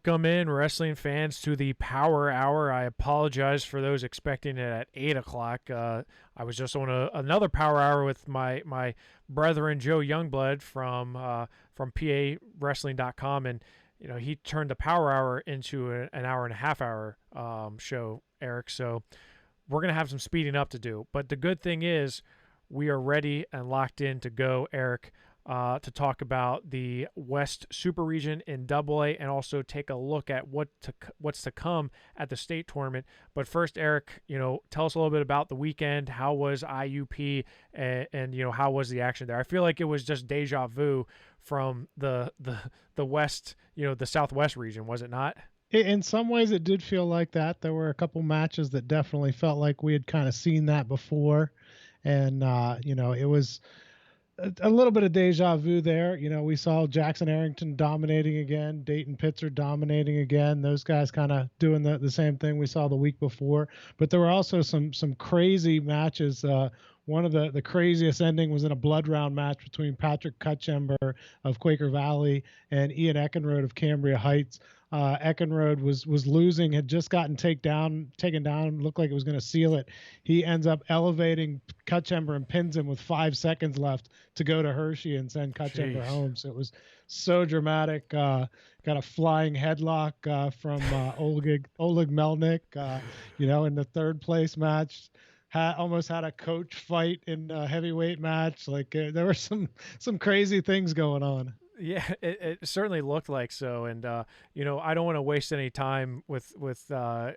Welcome in, wrestling fans, to the Power Hour. I apologize for those expecting it at 8 o'clock. I was just on another Power Hour with my brethren, Joe Youngblood from PAWrestling.com, and he turned the Power Hour into an hour and a half hour show, Eric. So we're going to have some speeding up to do. But the good thing is we are ready and locked in to go, Eric, to talk about the West Super Region in AA and also take a look at what's to come at the state tournament. But first, Eric, tell us a little bit about the weekend. How was IUP and how was the action there? I feel like it was just deja vu from the West, the Southwest region, was it not? In some ways, it did feel like that. There were a couple matches that definitely felt like we had kind of seen that before. And, it was a little bit of deja vu there. We saw Jackson Arrington dominating again, Dayton Pitzer dominating again. Those guys kind of doing the same thing we saw the week before. But there were also some crazy matches. One of the craziest ending was in a blood round match between Patrick Cutchember of Quaker Valley and Ian Eckinrode of Cambria Heights. Eckinrode was losing, had just gotten taken down, looked like it was going to seal it. He ends up elevating Cutchember and pins him with 5 seconds left to go to Hershey and send Cutchember home. So it was so dramatic. Got a flying headlock from Oleg Melnick, in the third place match. Almost had a coach fight in a heavyweight match. Like there were some crazy things going on. Yeah, it certainly looked like so, and I don't want to waste any time with the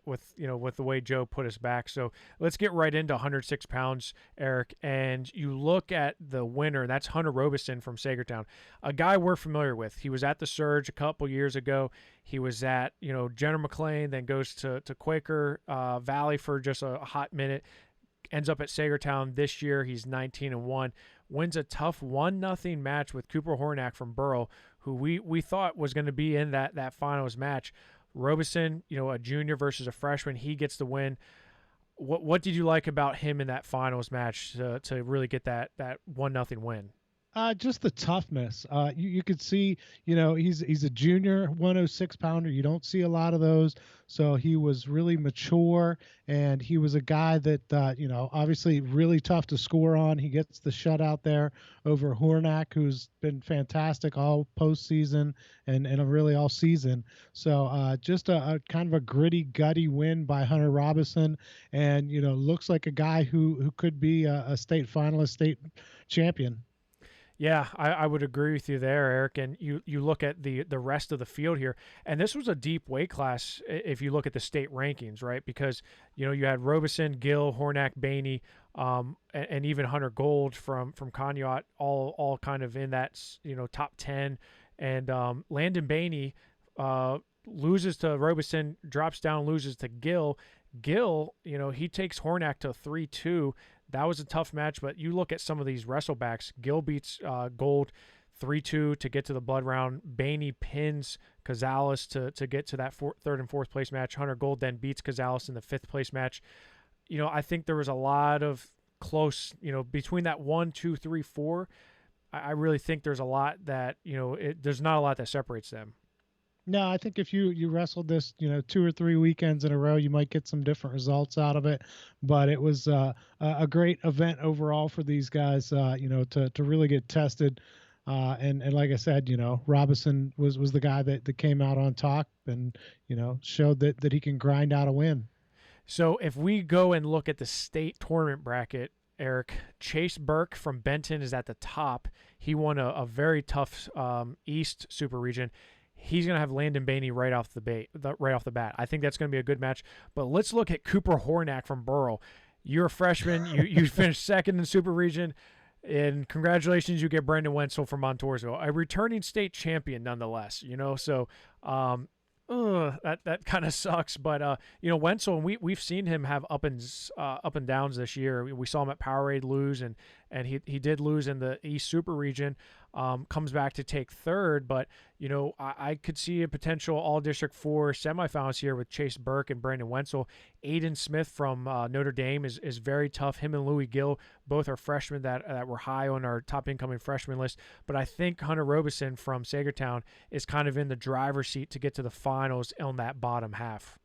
way Joe put us back. So let's get right into 106 pounds, Eric. And you look at the winner. That's Hunter Robeson from Sagertown, a guy we're familiar with. He was at the Surge a couple years ago. He was at Jenner McLean, then goes to Quaker Valley for just a hot minute. Ends up at Sagertown this year. He's 19-1. Wins a tough 1-0 match with Cooper Hornack from Burrell, who we thought was going to be in that finals match. Robeson, a junior versus a freshman, he gets the win. What did you like about him in that finals match to really get that 1-0 win? Just the toughness. You could see, he's a junior 106 pounder. You don't see a lot of those. So he was really mature, and he was a guy that, obviously really tough to score on. He gets the shutout there over Hornack, who's been fantastic all postseason and really all season. So just a kind of a gritty, gutty win by Hunter Robeson, and, looks like a guy who could be a state finalist, state champion. Yeah, I would agree with you there, Eric. And you look at the rest of the field here, and this was a deep weight class if you look at the state rankings, right? Because you had Robeson, Gill, Hornack, Bainey, and even Hunter Gold from Conneaut, all kind of in that top 10. And Landon Bainey loses to Robeson, drops down, loses to Gill. Gill, he takes Hornack to 3-2. That was a tough match, but you look at some of these wrestlebacks. Gill beats Gold 3-2 to get to the blood round. Bainey pins Cazales to get to that third and fourth place match. Hunter Gold then beats Cazales in the fifth place match. I think there was a lot of close, between that 1, 2, 3, 4. I really think there's a lot that, there's not a lot that separates them. No, I think if you wrestled this, 2 or 3 weekends in a row, you might get some different results out of it. But it was a great event overall for these guys, to really get tested. And like I said, Robeson was the guy that came out on top and, showed that he can grind out a win. So if we go and look at the state tournament bracket, Eric, Chase Burke from Benton is at the top. He won a very tough East Super Region. He's going to have Landon Bainey right off the bat. I think that's going to be a good match. But let's look at Cooper Hornack from Burrell. You're a freshman. You finished second in Super Region. And congratulations, you get Brendan Wenzel from Montoursville, a returning state champion nonetheless. So that kind of sucks. But Wenzel, we've seen him have up and downs this year. We saw him at Powerade lose, and he did lose in the East Super Region. comes back to take third. But, I could see a potential all-District 4 semifinals here with Chase Burke and Brandon Wenzel. Aiden Smith from Notre Dame is very tough. Him and Louis Gill, both are freshmen that were high on our top incoming freshman list. But I think Hunter Robeson from Sagertown is kind of in the driver's seat to get to the finals on that bottom half.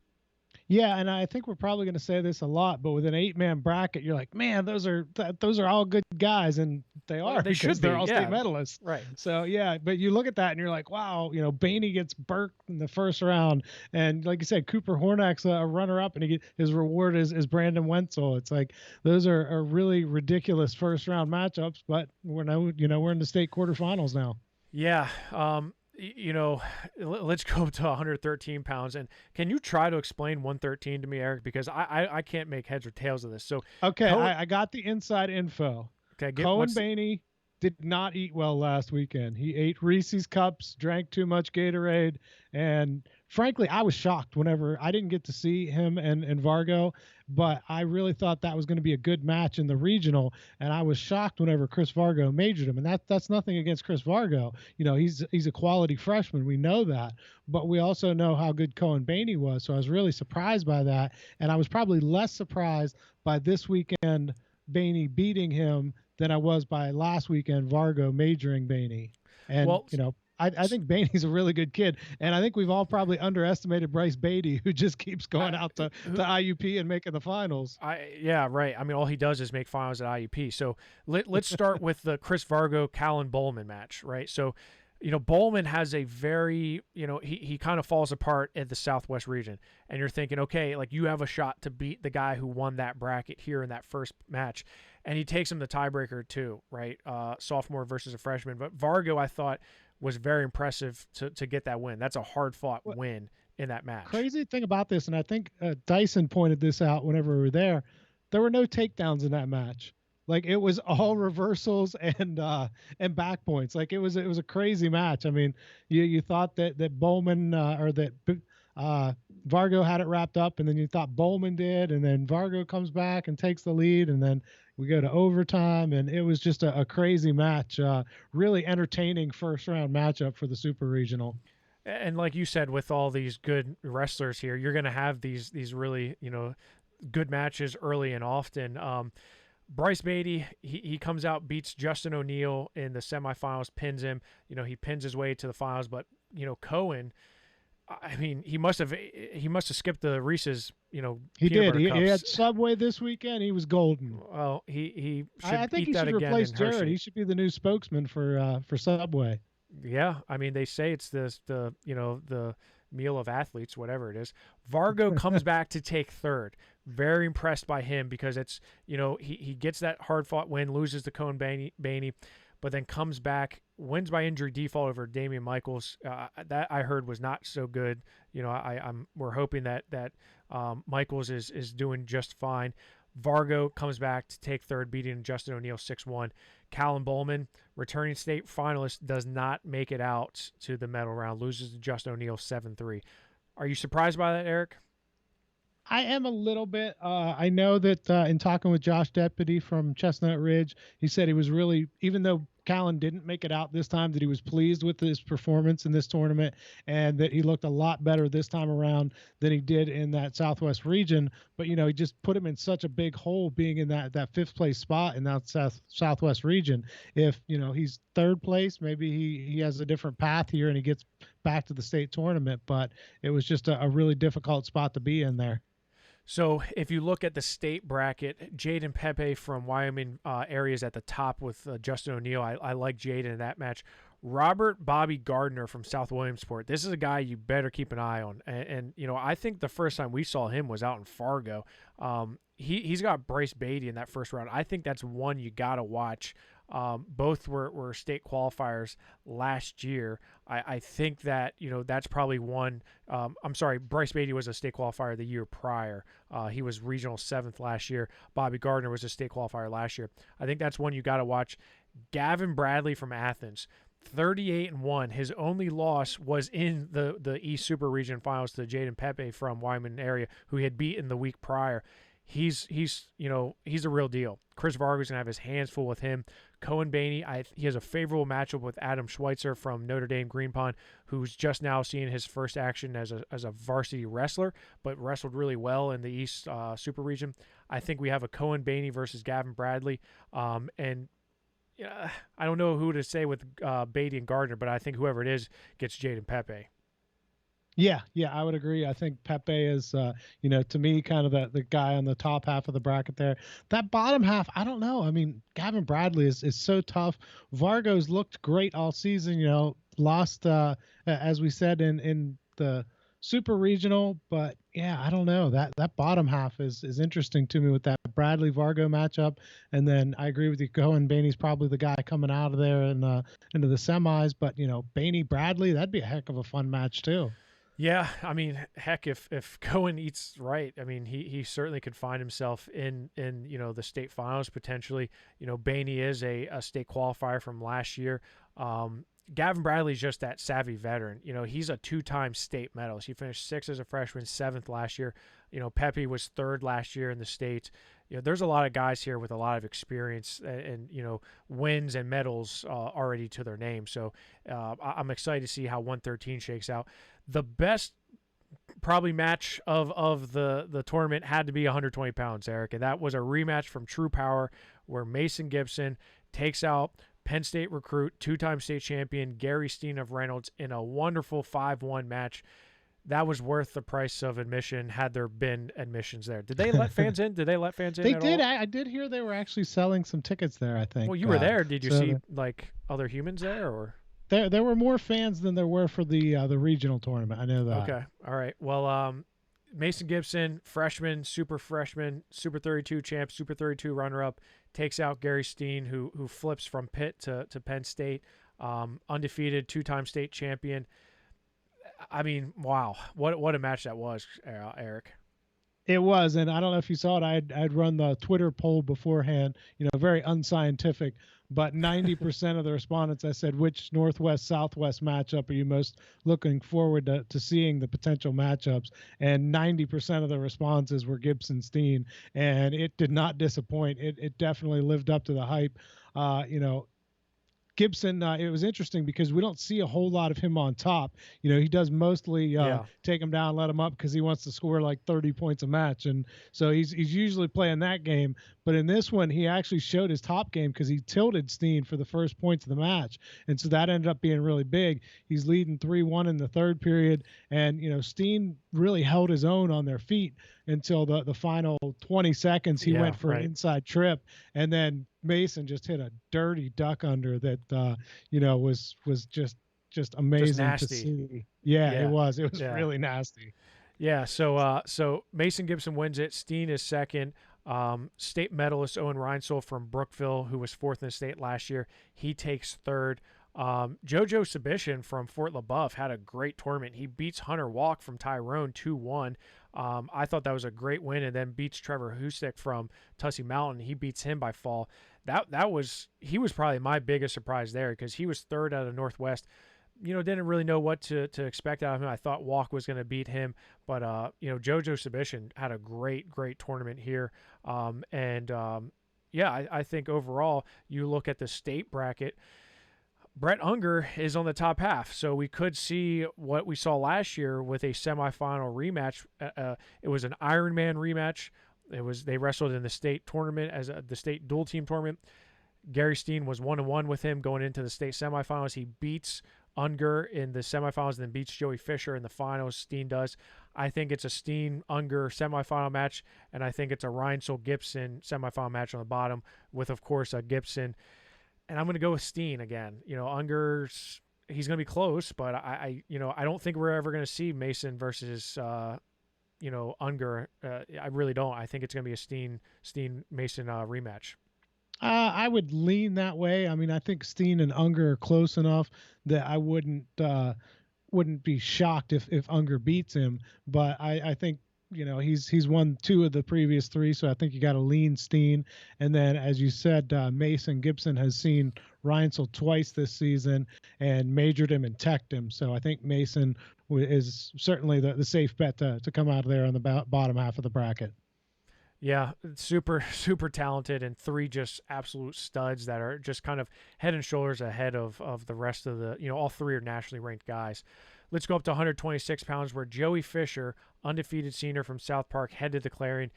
Yeah, and I think we're probably going to say this a lot, but with an 8-man bracket, you're like, man, those are all good guys, and they are. They should be. They're all yeah. state medalists, right? So yeah, but you look at that and you're like, wow, Baney gets Burke in the first round, and like you said, Cooper Hornack's a runner-up, and his reward is Brandon Wenzel. It's like those are really ridiculous first-round matchups, but we're in the state quarterfinals now. Yeah. Let's go to 113 pounds. And can you try to explain 113 to me, Eric? Because I can't make heads or tails of this. So okay, I got the inside info. Okay, Cohen Baney did not eat well last weekend. He ate Reese's Cups, drank too much Gatorade, and frankly, I was shocked whenever I didn't get to see him and Vargo, but I really thought that was going to be a good match in the regional, and I was shocked whenever Chris Vargo majored him. And that's nothing against Chris Vargo. He's a quality freshman. We know that, but we also know how good Cohen Baney was. So I was really surprised by that, and I was probably less surprised by this weekend Baney beating him than I was by last weekend Vargo majoring Baney. And I think Baney's a really good kid, and I think we've all probably underestimated Bryce Beatty, who just keeps going out to IUP and making the finals. Yeah, right. I mean, all he does is make finals at IUP. So let's start with the Chris Vargo Callan Bowman match, right? So Bowman has a very, he kind of falls apart at the Southwest region, and you're thinking, okay, like you have a shot to beat the guy who won that bracket here in that first match, and he takes him the tiebreaker too, right? Sophomore versus a freshman. But Vargo, I thought, was very impressive to get that win. That's a hard-fought win in that match. Crazy thing about this, and I think Dyson pointed this out whenever we were there were no takedowns in that match. Like it was all reversals and back points. Like it was a crazy match. I mean, you thought that Bowman or that Vargo had it wrapped up, and then you thought Bowman did, and then Vargo comes back and takes the lead, and then we go to overtime, and it was just a crazy match. Really entertaining first round matchup for the Super Regional. And like you said, with all these good wrestlers here, you're going to have these really good matches early and often. Bryce Beatty, he comes out, beats Justin O'Neill in the semifinals, pins him. He pins his way to the finals. But Cohen, I mean, he must have skipped the Reese's. He did. He had Subway this weekend. He was golden. Well, he should I think eat that he should again replace in Jared. Hershey. He should be the new spokesman for Subway. Yeah, I mean, they say it's the meal of athletes, whatever it is. Vargo comes back to take third. Very impressed by him because it's, he gets that hard-fought win, loses to Cohen Baney, but then comes back, wins by injury default over Damian Michaels. That I heard was not so good. We're hoping that Michaels is doing just fine. Vargo comes back to take third, beating Justin O'Neill 6-1. Callan Bowman, returning state finalist, does not make it out to the medal round, loses to Justin O'Neill 7-3. Are you surprised by that, Eric? I am a little bit. I know that in talking with Josh Deputy from Chestnut Ridge, he said he was really, even though Callan didn't make it out this time, that he was pleased with his performance in this tournament and that he looked a lot better this time around than he did in that Southwest region. But, he just put him in such a big hole being in that fifth place spot in that Southwest region. If, he's third place, maybe he has a different path here and he gets back to the state tournament. But it was just a really difficult spot to be in there. So if you look at the state bracket, Jaden Pepe from Wyoming area is at the top with Justin O'Neill. I like Jaden in that match. Robert Bobby Gardner from South Williamsport. This is a guy you better keep an eye on. And I think the first time we saw him was out in Fargo. He's got Bryce Beatty in that first round. I think that's one you got to watch. Both were state qualifiers last year. I think that, that's probably one. I'm sorry, Bryce Beatty was a state qualifier the year prior. He was regional 7th last year. Bobby Gardner was a state qualifier last year. I think that's one you got to watch. Gavin Bradley from Athens, 38-1. His only loss was in the East Super Region Finals to Jaden Pepe from Wyoming area, who he had beaten the week prior. he's he's a real deal. Chris Vargo's gonna have his hands full with him. Cohen Baney, he has a favorable matchup with Adam Schweitzer from Notre Dame Green Pond, who's just now seeing his first action as a varsity wrestler, but wrestled really well in the East Super Region. I think we have a Cohen Baney versus Gavin Bradley, and yeah, I don't know who to say with Beatty and Gardner, but I think whoever it is gets Jaden Pepe. Yeah, I would agree. I think Pepe is, to me, kind of the guy on the top half of the bracket there. That bottom half, I don't know. I mean, Gavin Bradley is so tough. Vargo's looked great all season. Lost, as we said in the super regional, but yeah, I don't know. That bottom half is interesting to me with that Bradley Vargo matchup. And then I agree with you. Cohen Baney's probably the guy coming out of there and into the semis. But Baney Bradley, that'd be a heck of a fun match too. Yeah, I mean, heck, if Cohen eats right, I mean, he certainly could find himself in the state finals potentially. Baney is a state qualifier from last year. Gavin Bradley's just that savvy veteran. He's a two-time state medalist. He finished 6th as a freshman, 7th last year. Pepe was 3rd last year in the state. There's a lot of guys here with a lot of experience and wins and medals already to their name. So I'm excited to see how 113 shakes out. The best probably match of the tournament had to be 120 pounds, Eric, and that was a rematch from True Power where Mason Gibson takes out Penn State recruit, 2-time state champion Gary Steen of Reynolds in a wonderful 5-1 match. That was worth the price of admission had there been admissions there. Did they let fans in? Did they let fans in? They at did. all? I did hear they were actually selling some tickets there, I think. Well, you were there. Did you see like other humans there or? There were more fans than there were for the regional tournament. I know that. Okay. All right. Well, Mason Gibson, freshman, Super 32 champ, Super 32 runner-up, takes out Gary Steen, who flips from Pitt to Penn State, undefeated, 2-time state champion. I mean, wow, what a match that was, Eric. It was, and I don't know if you saw it. I'd run the Twitter poll beforehand. Very unscientific, but 90% of the respondents, I said, which Northwest-Southwest matchup are you most looking forward to seeing the potential matchups? And 90% of the responses were Gibson-Steen, and it did not disappoint. It definitely lived up to the hype. Gibson, it was interesting because we don't see a whole lot of him on top. He does mostly take him down, let him up because he wants to score like 30 points a match. And so he's usually playing that game. But in this one, he actually showed his top game because he tilted Steen for the first points of the match. And so that ended up being really big. He's leading 3-1 in the third period. And, Steen really held his own on their feet until the final 20 seconds. He went for an inside trip. And then Mason just hit a dirty duck under that, was just amazing to see. Yeah, it was really nasty. Yeah. So Mason Gibson wins it. Steen is second. State medalist Owen Reinsel from Brookville, who was 4th in the state last year, he takes 3rd. JoJo Subishin from Fort LaBeouf had a great tournament. He beats Hunter Walk from Tyrone 2-1. I thought that was a great win, and then beats Trevor Husick from Tussey Mountain. He beats him by fall. He was probably my biggest surprise there because he was 3rd out of Northwest. Didn't really know what to expect out of him. I thought Walk was going to beat him, but JoJo Subishin had a great tournament here. I think overall you look at the state bracket, Brett Unger is on the top half, so we could see what we saw last year with a semifinal rematch. It was an Ironman rematch. They wrestled in the state tournament as the state dual team tournament. Gary Steen was 1-1 with him going into the state semifinals. He beats Unger in the semifinals and then beats Joey Fisher in the finals. Steen does. I think it's a Steen-Unger semifinal match, and I think it's a Reinsel-Gibson semifinal match on the bottom with, of course, a Gibson. And I'm going to go with Steen again. Unger's, he's going to be close, but I don't think we're ever going to see Mason versus, Unger. I really don't. I think it's going to be a Steen-Mason rematch. I would lean that way. I mean, I think Steen and Unger are close enough that I wouldn't be shocked if Unger beats him. But I think, he's won 2 of the previous 3, so I think you got to lean Steen. And then, as you said, Mason Gibson has seen Reinsel twice this season and majored him and teched him. So I think Mason is certainly the safe bet to come out of there on the bottom half of the bracket. Yeah, super super talented, and three just absolute studs that are just kind of head and shoulders ahead of the rest of the, all three are nationally ranked guys. Let's go up to 126 pounds, where Joey Fisher, undefeated senior from South Park, headed the Clarion.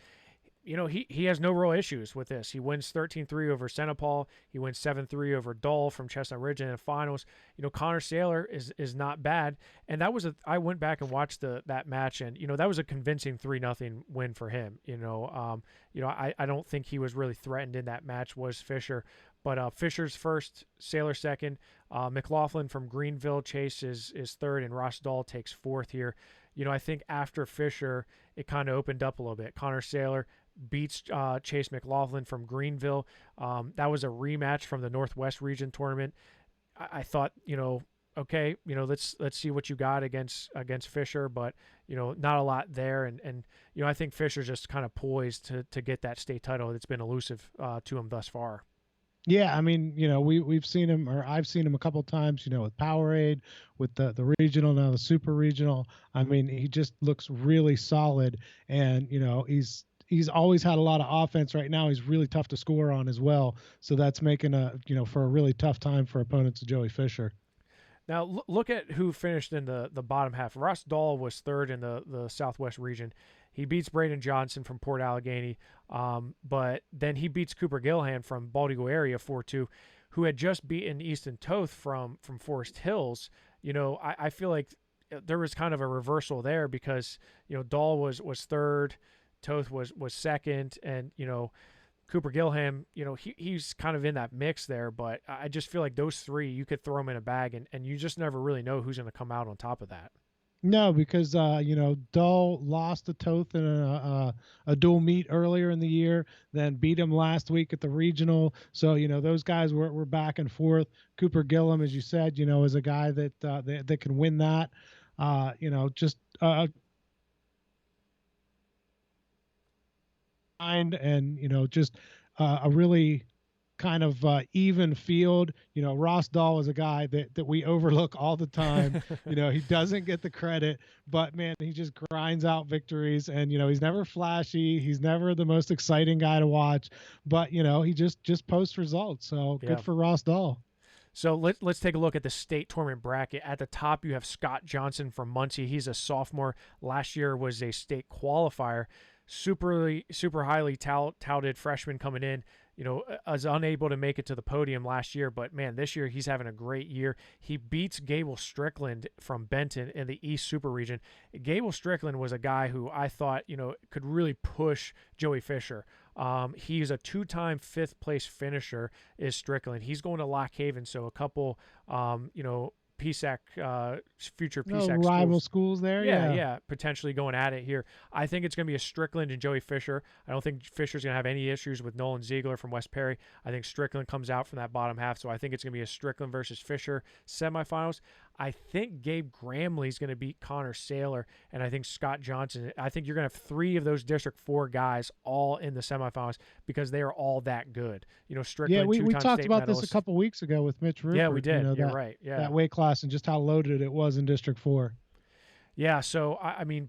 He has no real issues with this. He wins 13-3 over Senepal. He wins 7-3 over Dull from Chestnut Ridge in the finals. Connor Saylor is not bad. And I went back and watched that match, and that was a convincing 3-0 win for him. I don't think he was really threatened in that match, was Fisher. But Fisher's first, Saylor second. McLaughlin from Greenville Chase is third, and Ross Dahl takes fourth here. I think after Fisher, it kind of opened up a little bit. Connor Saylor beats Chase McLaughlin from Greenville. That was a rematch from the Northwest Region tournament. I thought, okay, let's see what you got against Fisher, but not a lot there. And I think Fisher's just kind of poised to get that state title that's been elusive to him thus far. Yeah, I mean, we've seen him, or I've seen him a couple times, with Powerade, with the regional, now the super regional. I mean, he just looks really solid, and he's always had a lot of offense. Right now, he's really tough to score on as well. So that's making for a really tough time for opponents of Joey Fisher. Now look at who finished in the bottom half. Russ Dahl was third in the Southwest region. He beats Braden Johnson from Port Allegheny, but then he beats Cooper Gilhan from Baldigo area 4-2, who had just beaten Easton Toth from Forest Hills. I feel like there was kind of a reversal there, because Dahl was third, Toth was second, and Cooper Gilham, he's kind of in that mix there. But I just feel like those three, you could throw them in a bag, and you just never really know who's going to come out on top of that. No, because Dull lost to Toth in a dual meet earlier in the year, then beat him last week at the regional. So those guys were back and forth. Cooper Gillum, as you said, is a guy that can win that. Just a really kind of even field. Ross Dahl is a guy that we overlook all the time. He doesn't get the credit, but man, he just grinds out victories, and he's never flashy, he's never the most exciting guy to watch, but he just posts results. So Yeah. Good for Ross Dahl. So let's take a look at the state tournament bracket. At the top, you have Scott Johnson from Muncie. He's a sophomore. Last year was a state qualifier. Super highly touted freshman coming in. Was unable to make it to the podium last year, but man, this year he's having a great year. He beats Gable Strickland from Benton in the East Super Region. Gable Strickland was a guy who I thought, could really push Joey Fisher. He's a two-time fifth place finisher, is Strickland. He's going to Lock Haven, so a couple, PSAC, future PSAC rival schools there. Yeah, potentially going at it here. I think it's going to be a Strickland and Joey Fisher. I don't think Fisher's going to have any issues with Nolan Ziegler from West Perry. I think Strickland comes out from that bottom half, so I think it's going to be a Strickland versus Fisher semifinals. I think Gabe Gramley is going to beat Connor Saylor, and I think Scott Johnson. I think you're going to have three of those District 4 guys all in the semifinals, because they are all that good. Strickland, yeah, we talked about medalist. This a couple weeks ago with Mitch Rupert. Yeah, we did. You're right. Yeah, that weight class and just how loaded it was in District 4. Yeah, so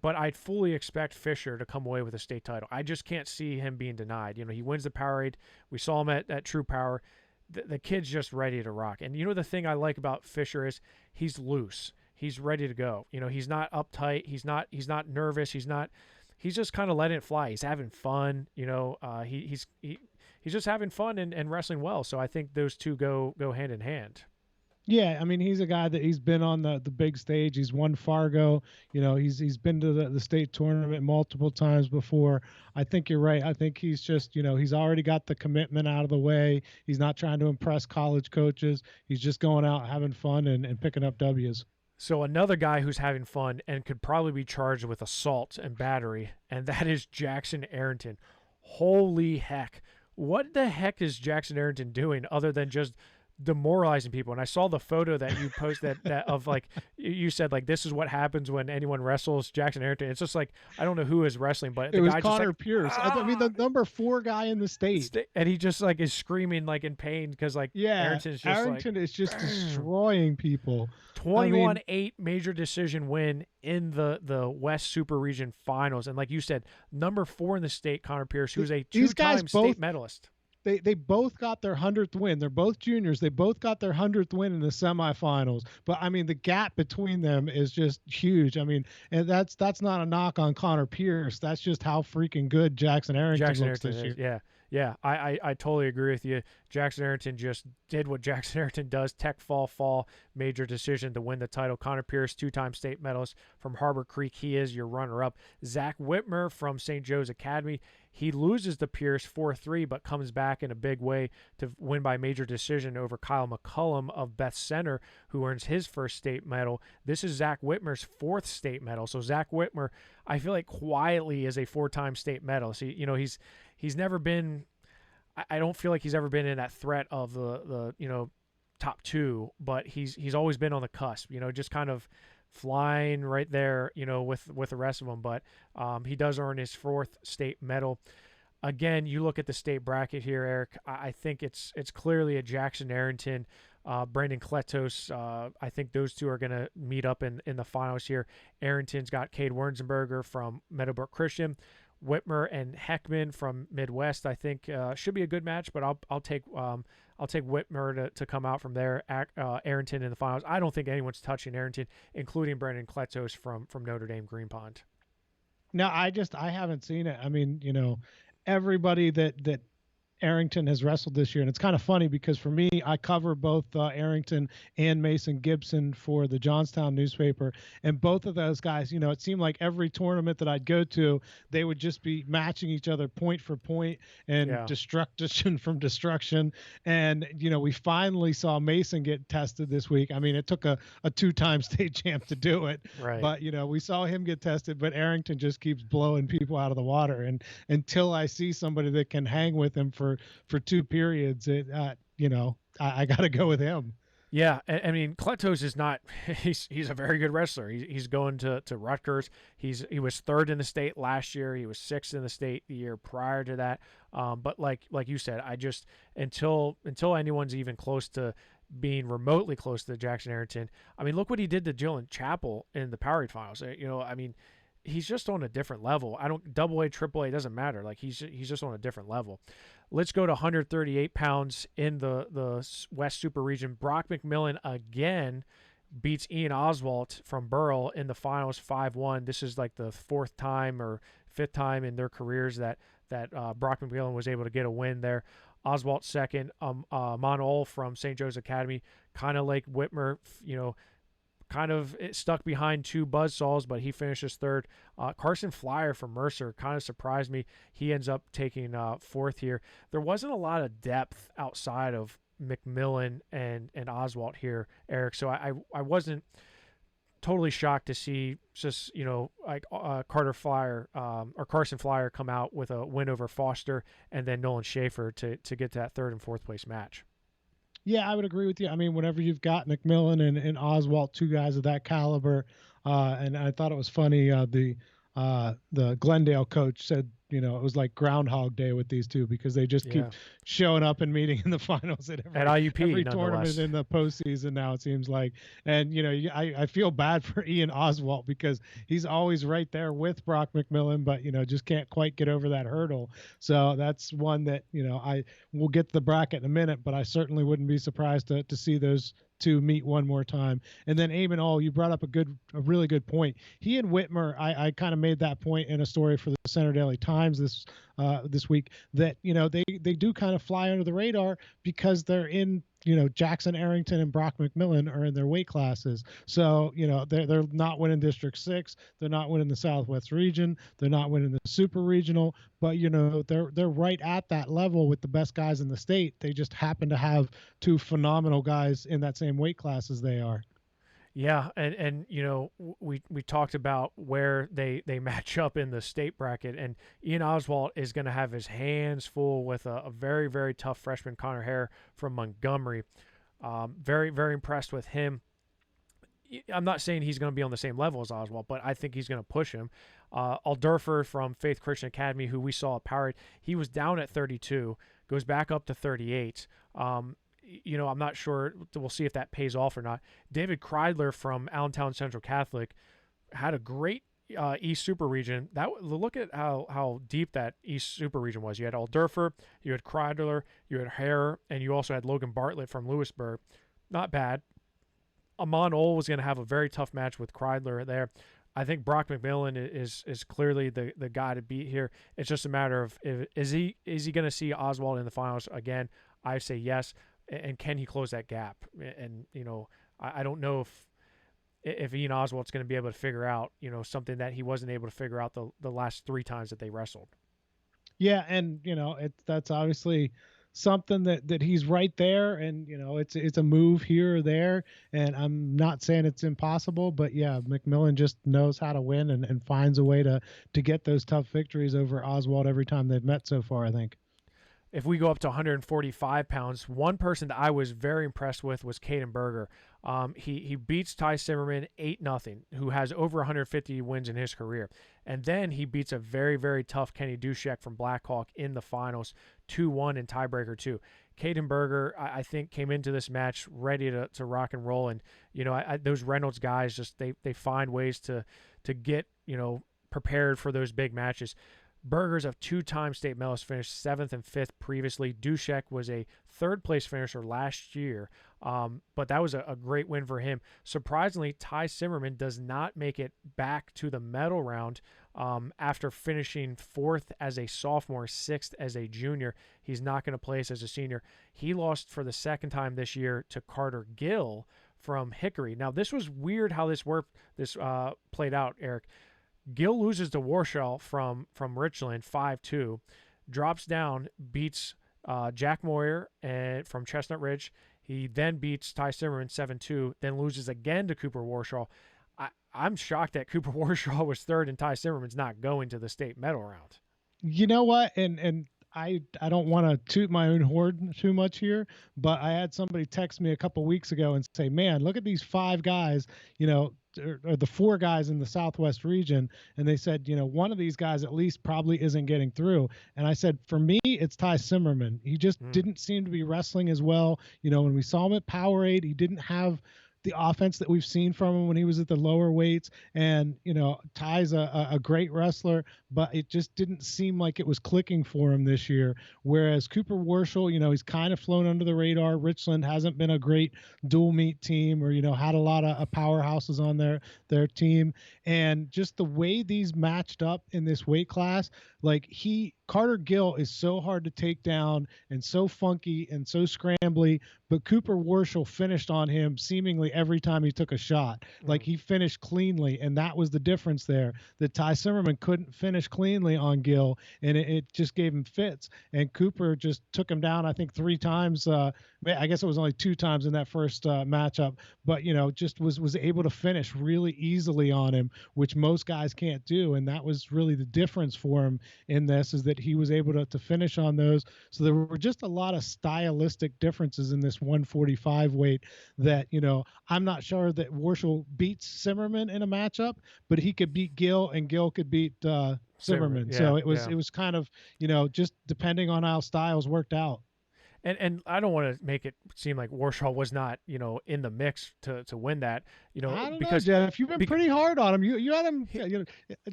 but I'd fully expect Fisher to come away with a state title. I just can't see him being denied. He wins the Powerade. We saw him at True Power. The kid's just ready to rock. And the thing I like about Fisher is he's loose. He's ready to go. He's not uptight. He's not nervous. He's just kind of letting it fly. He's having fun. He's just having fun and wrestling well. So I think those two go hand in hand. Yeah, I mean, he's a guy that he's been on the big stage. He's won Fargo. He's been to the state tournament multiple times before. I think you're right. I think he's just, he's already got the commitment out of the way. He's not trying to impress college coaches. He's just going out having fun and picking up W's. So another guy who's having fun and could probably be charged with assault and battery, and that is Jackson Arrington. Holy heck. What the heck is Jackson Arrington doing other than just demoralizing people. And I saw the photo that you posted that of like you said like this is what happens when anyone wrestles Jackson Arrington. It's just like I don't know who is wrestling, but it was guy Connor just like, Pierce. I mean, the number 4 guy in the state, and he just like is screaming like in pain because like Arrington's just Arrington like, is just destroying people. 21-8 major decision win in the West Super Region Finals, and like you said, number 4 in the state, Connor Pierce, who is a 2-time state medalist. They both got their 100th win. They're both juniors. They both got their 100th win in the semifinals. But I mean, the gap between them is just huge. I mean, and that's not a knock on Connor Pierce. That's just how freaking good Jackson Arrington looks this year. Yeah. Yeah, I totally agree with you. Jackson Arrington just did what Jackson Arrington does. Tech fall, major decision to win the title. Connor Pierce, 2-time state medalist from Harbor Creek. He is your runner-up. Zach Whitmer from St. Joe's Academy. He loses to Pierce 4-3, but comes back in a big way to win by major decision over Kyle McCullum of Beth Center, who earns his first state medal. This is Zach Whitmer's 4th state medal. So Zach Whitmer, I feel like quietly is a 4-time state medalist. He's never been, I don't feel like he's ever been in that threat of the top 2, but he's always been on the cusp, just kind of flying right there, with the rest of them. But he does earn his 4th state medal. Again, you look at the state bracket here, Eric. I think it's clearly a Jackson Arrington, Brandon Kletos. I think those two are going to meet up in the finals here. Arrington's got Cade Wernzenberger from Meadowbrook Christian. Whitmer and Heckman from Midwest, I think should be a good match, but I'll take Whitmer to come out from there. Arrington in the finals. I don't think anyone's touching Arrington, including Brandon Kletos from Notre Dame Green Pond. No, I haven't seen it. I mean, everybody that Arrington has wrestled this year, and it's kind of funny because for me, I cover both Arrington and Mason Gibson for the Johnstown newspaper, and both of those guys, it seemed like every tournament that I'd go to, they would just be matching each other point for point and destruction from destruction. And we finally saw Mason get tested this week. I mean, it took a 2-time state champ to do it, right? But we saw him get tested, but Arrington just keeps blowing people out of the water, and until I see somebody that can hang with him for 2 periods, I got to go with him. Yeah, I mean, Kletos is not. He's a very good wrestler. He's going to Rutgers. He was 3rd in the state last year. He was 6th in the state the year prior to that. But like you said, I just until anyone's even close to being remotely close to Jackson Arrington. I mean, look what he did to Dylan Chappell in the Powerade finals. I mean, he's just on a different level. I don't AA, AAA, doesn't matter. Like he's just on a different level. Let's go to 138 pounds in the West Super Region. Brock McMillan again beats Ian Oswalt from Burrell in the finals 5-1. This is like the 4th time or 5th time in their careers that Brock McMillan was able to get a win there. Oswalt 2nd. Monol from St. Joe's Academy, kind of like Whitmer, kind of stuck behind 2 buzzsaws, but he finishes 3rd. Carson Flyer from Mercer kind of surprised me. He ends up taking 4th here. There wasn't a lot of depth outside of McMillan and Oswalt here, Eric. So I wasn't totally shocked to see just, Carson Flyer come out with a win over Foster and then Nolan Schaefer to get to that 3rd and 4th place match. Yeah, I would agree with you. I mean, whenever you've got McMillan and Oswalt, 2 guys of that caliber, and I thought it was funny, the Glendale coach said, it was like Groundhog Day with these 2 because they just keep showing up and meeting in the finals at IUP, every tournament in the postseason now, it seems like. And, I feel bad for Ian Oswalt because he's always right there with Brock McMillan, but, just can't quite get over that hurdle. So that's one that, I will get the bracket in a minute, but I certainly wouldn't be surprised to see those 2 meet one more time. And then Eamon All, you brought up a really good point. He and Whitmer, I kind of made that point in a story for the Center Daily Times this week that, they do kind of fly under the radar because they're in, Jackson Arrington and Brock McMillan are in their weight classes. So, they're not winning District 6. They're not winning the Southwest region. They're not winning the Super Regional, but, they're right at that level with the best guys in the state. They just happen to have 2 phenomenal guys in that same weight class as they are. Yeah, and we talked about where they match up in the state bracket, and Ian Oswalt is going to have his hands full with a very, very tough freshman, Connor Hare from Montgomery. Very, very impressed with him. I'm not saying he's going to be on the same level as Oswald, but I think he's going to push him. Aldurfer from Faith Christian Academy, who we saw at Powerade, he was down at 32, goes back up to 38. I'm not sure. We'll see if that pays off or not. David Kreidler from Allentown Central Catholic had a great East Super Region. Look at how deep that East Super Region was. You had Aldurfer, you had Kreidler, you had Hare, and you also had Logan Bartlett from Lewisburg. Not bad. Amon Ol was going to have a very tough match with Kreidler there. I think Brock McMillan is clearly the guy to beat here. It's just a matter of is he going to see Oswald in the finals again? I say yes, and can he close that gap? And I don't know if Ian Oswald's going to be able to figure out something that he wasn't able to figure out the last 3 times that they wrestled. Yeah, and that's obviously something that he's right there, and it's a move here or there, and I'm not saying it's impossible, but yeah, McMillan just knows how to win and finds a way to get those tough victories over Oswald every time they've met so far, I think. If we go up to 145 pounds, one person that I was very impressed with was Kaden Berger. He beats Ty Zimmerman 8-0, who has over 150 wins in his career. And then he beats a very, very tough Kenny Dushek from Blackhawk in the finals, 2-1 in tiebreaker 2. Kaden Berger, I think, came into this match ready to rock and roll. And, those Reynolds guys, just they find ways to get, prepared for those big matches. Berger's a 2-time state medalist, finished 7th and 5th previously. Dushek was a 3rd-place finisher last year, but that was a great win for him. Surprisingly, Ty Zimmerman does not make it back to the medal round after finishing 4th as a sophomore, 6th as a junior. He's not going to place as a senior. He lost for the 2nd time this year to Carter Gill from Hickory. Now, this was weird how this played out, Eric. Gill loses to Warshall from Richland 5-2, drops down, beats Jack Moyer from Chestnut Ridge. He then beats Ty Zimmerman 7-2, then loses again to Cooper Warshall. I'm shocked that Cooper Warshall was 3rd and Ty Zimmerman's not going to the state medal round. You know what? And I don't want to toot my own horn too much here, but I had somebody text me a couple weeks ago and say, man, look at these 5 guys, or the 4 guys in the Southwest region. And they said, one of these guys at least probably isn't getting through. And I said, for me, it's Ty Zimmerman. He just didn't seem to be wrestling as well. When we saw him at Powerade, he didn't have the offense that we've seen from him when he was at the lower weights. And, Ty's a great wrestler, but it just didn't seem like it was clicking for him this year. Whereas Cooper Warshall, he's kind of flown under the radar. Richland hasn't been a great dual meet team or, had a lot of powerhouses on their team. And just the way these matched up in this weight class, Carter Gill is so hard to take down and so funky and so scrambly, but Cooper Warshall finished on him seemingly every time he took a shot. He finished cleanly, and that was the difference there, that Ty Zimmerman couldn't finish cleanly on Gill, and it just gave him fits. And Cooper just took him down, I think, 3 times. I guess it was only 2 times in that first matchup, but, just was able to finish really easily on him, which most guys can't do. And that was really the difference for him in this, is that he was able to finish on those. So there were just a lot of stylistic differences in this 145 weight that, I'm not sure that Warshall beats Zimmerman in a matchup, but he could beat Gill and Gill could beat Zimmerman. Yeah, so it was kind of, just depending on how styles worked out. And I don't want to make it seem like Warshall was not, in the mix to win that, I don't because know, Jeff, you've been pretty hard on him. You had him,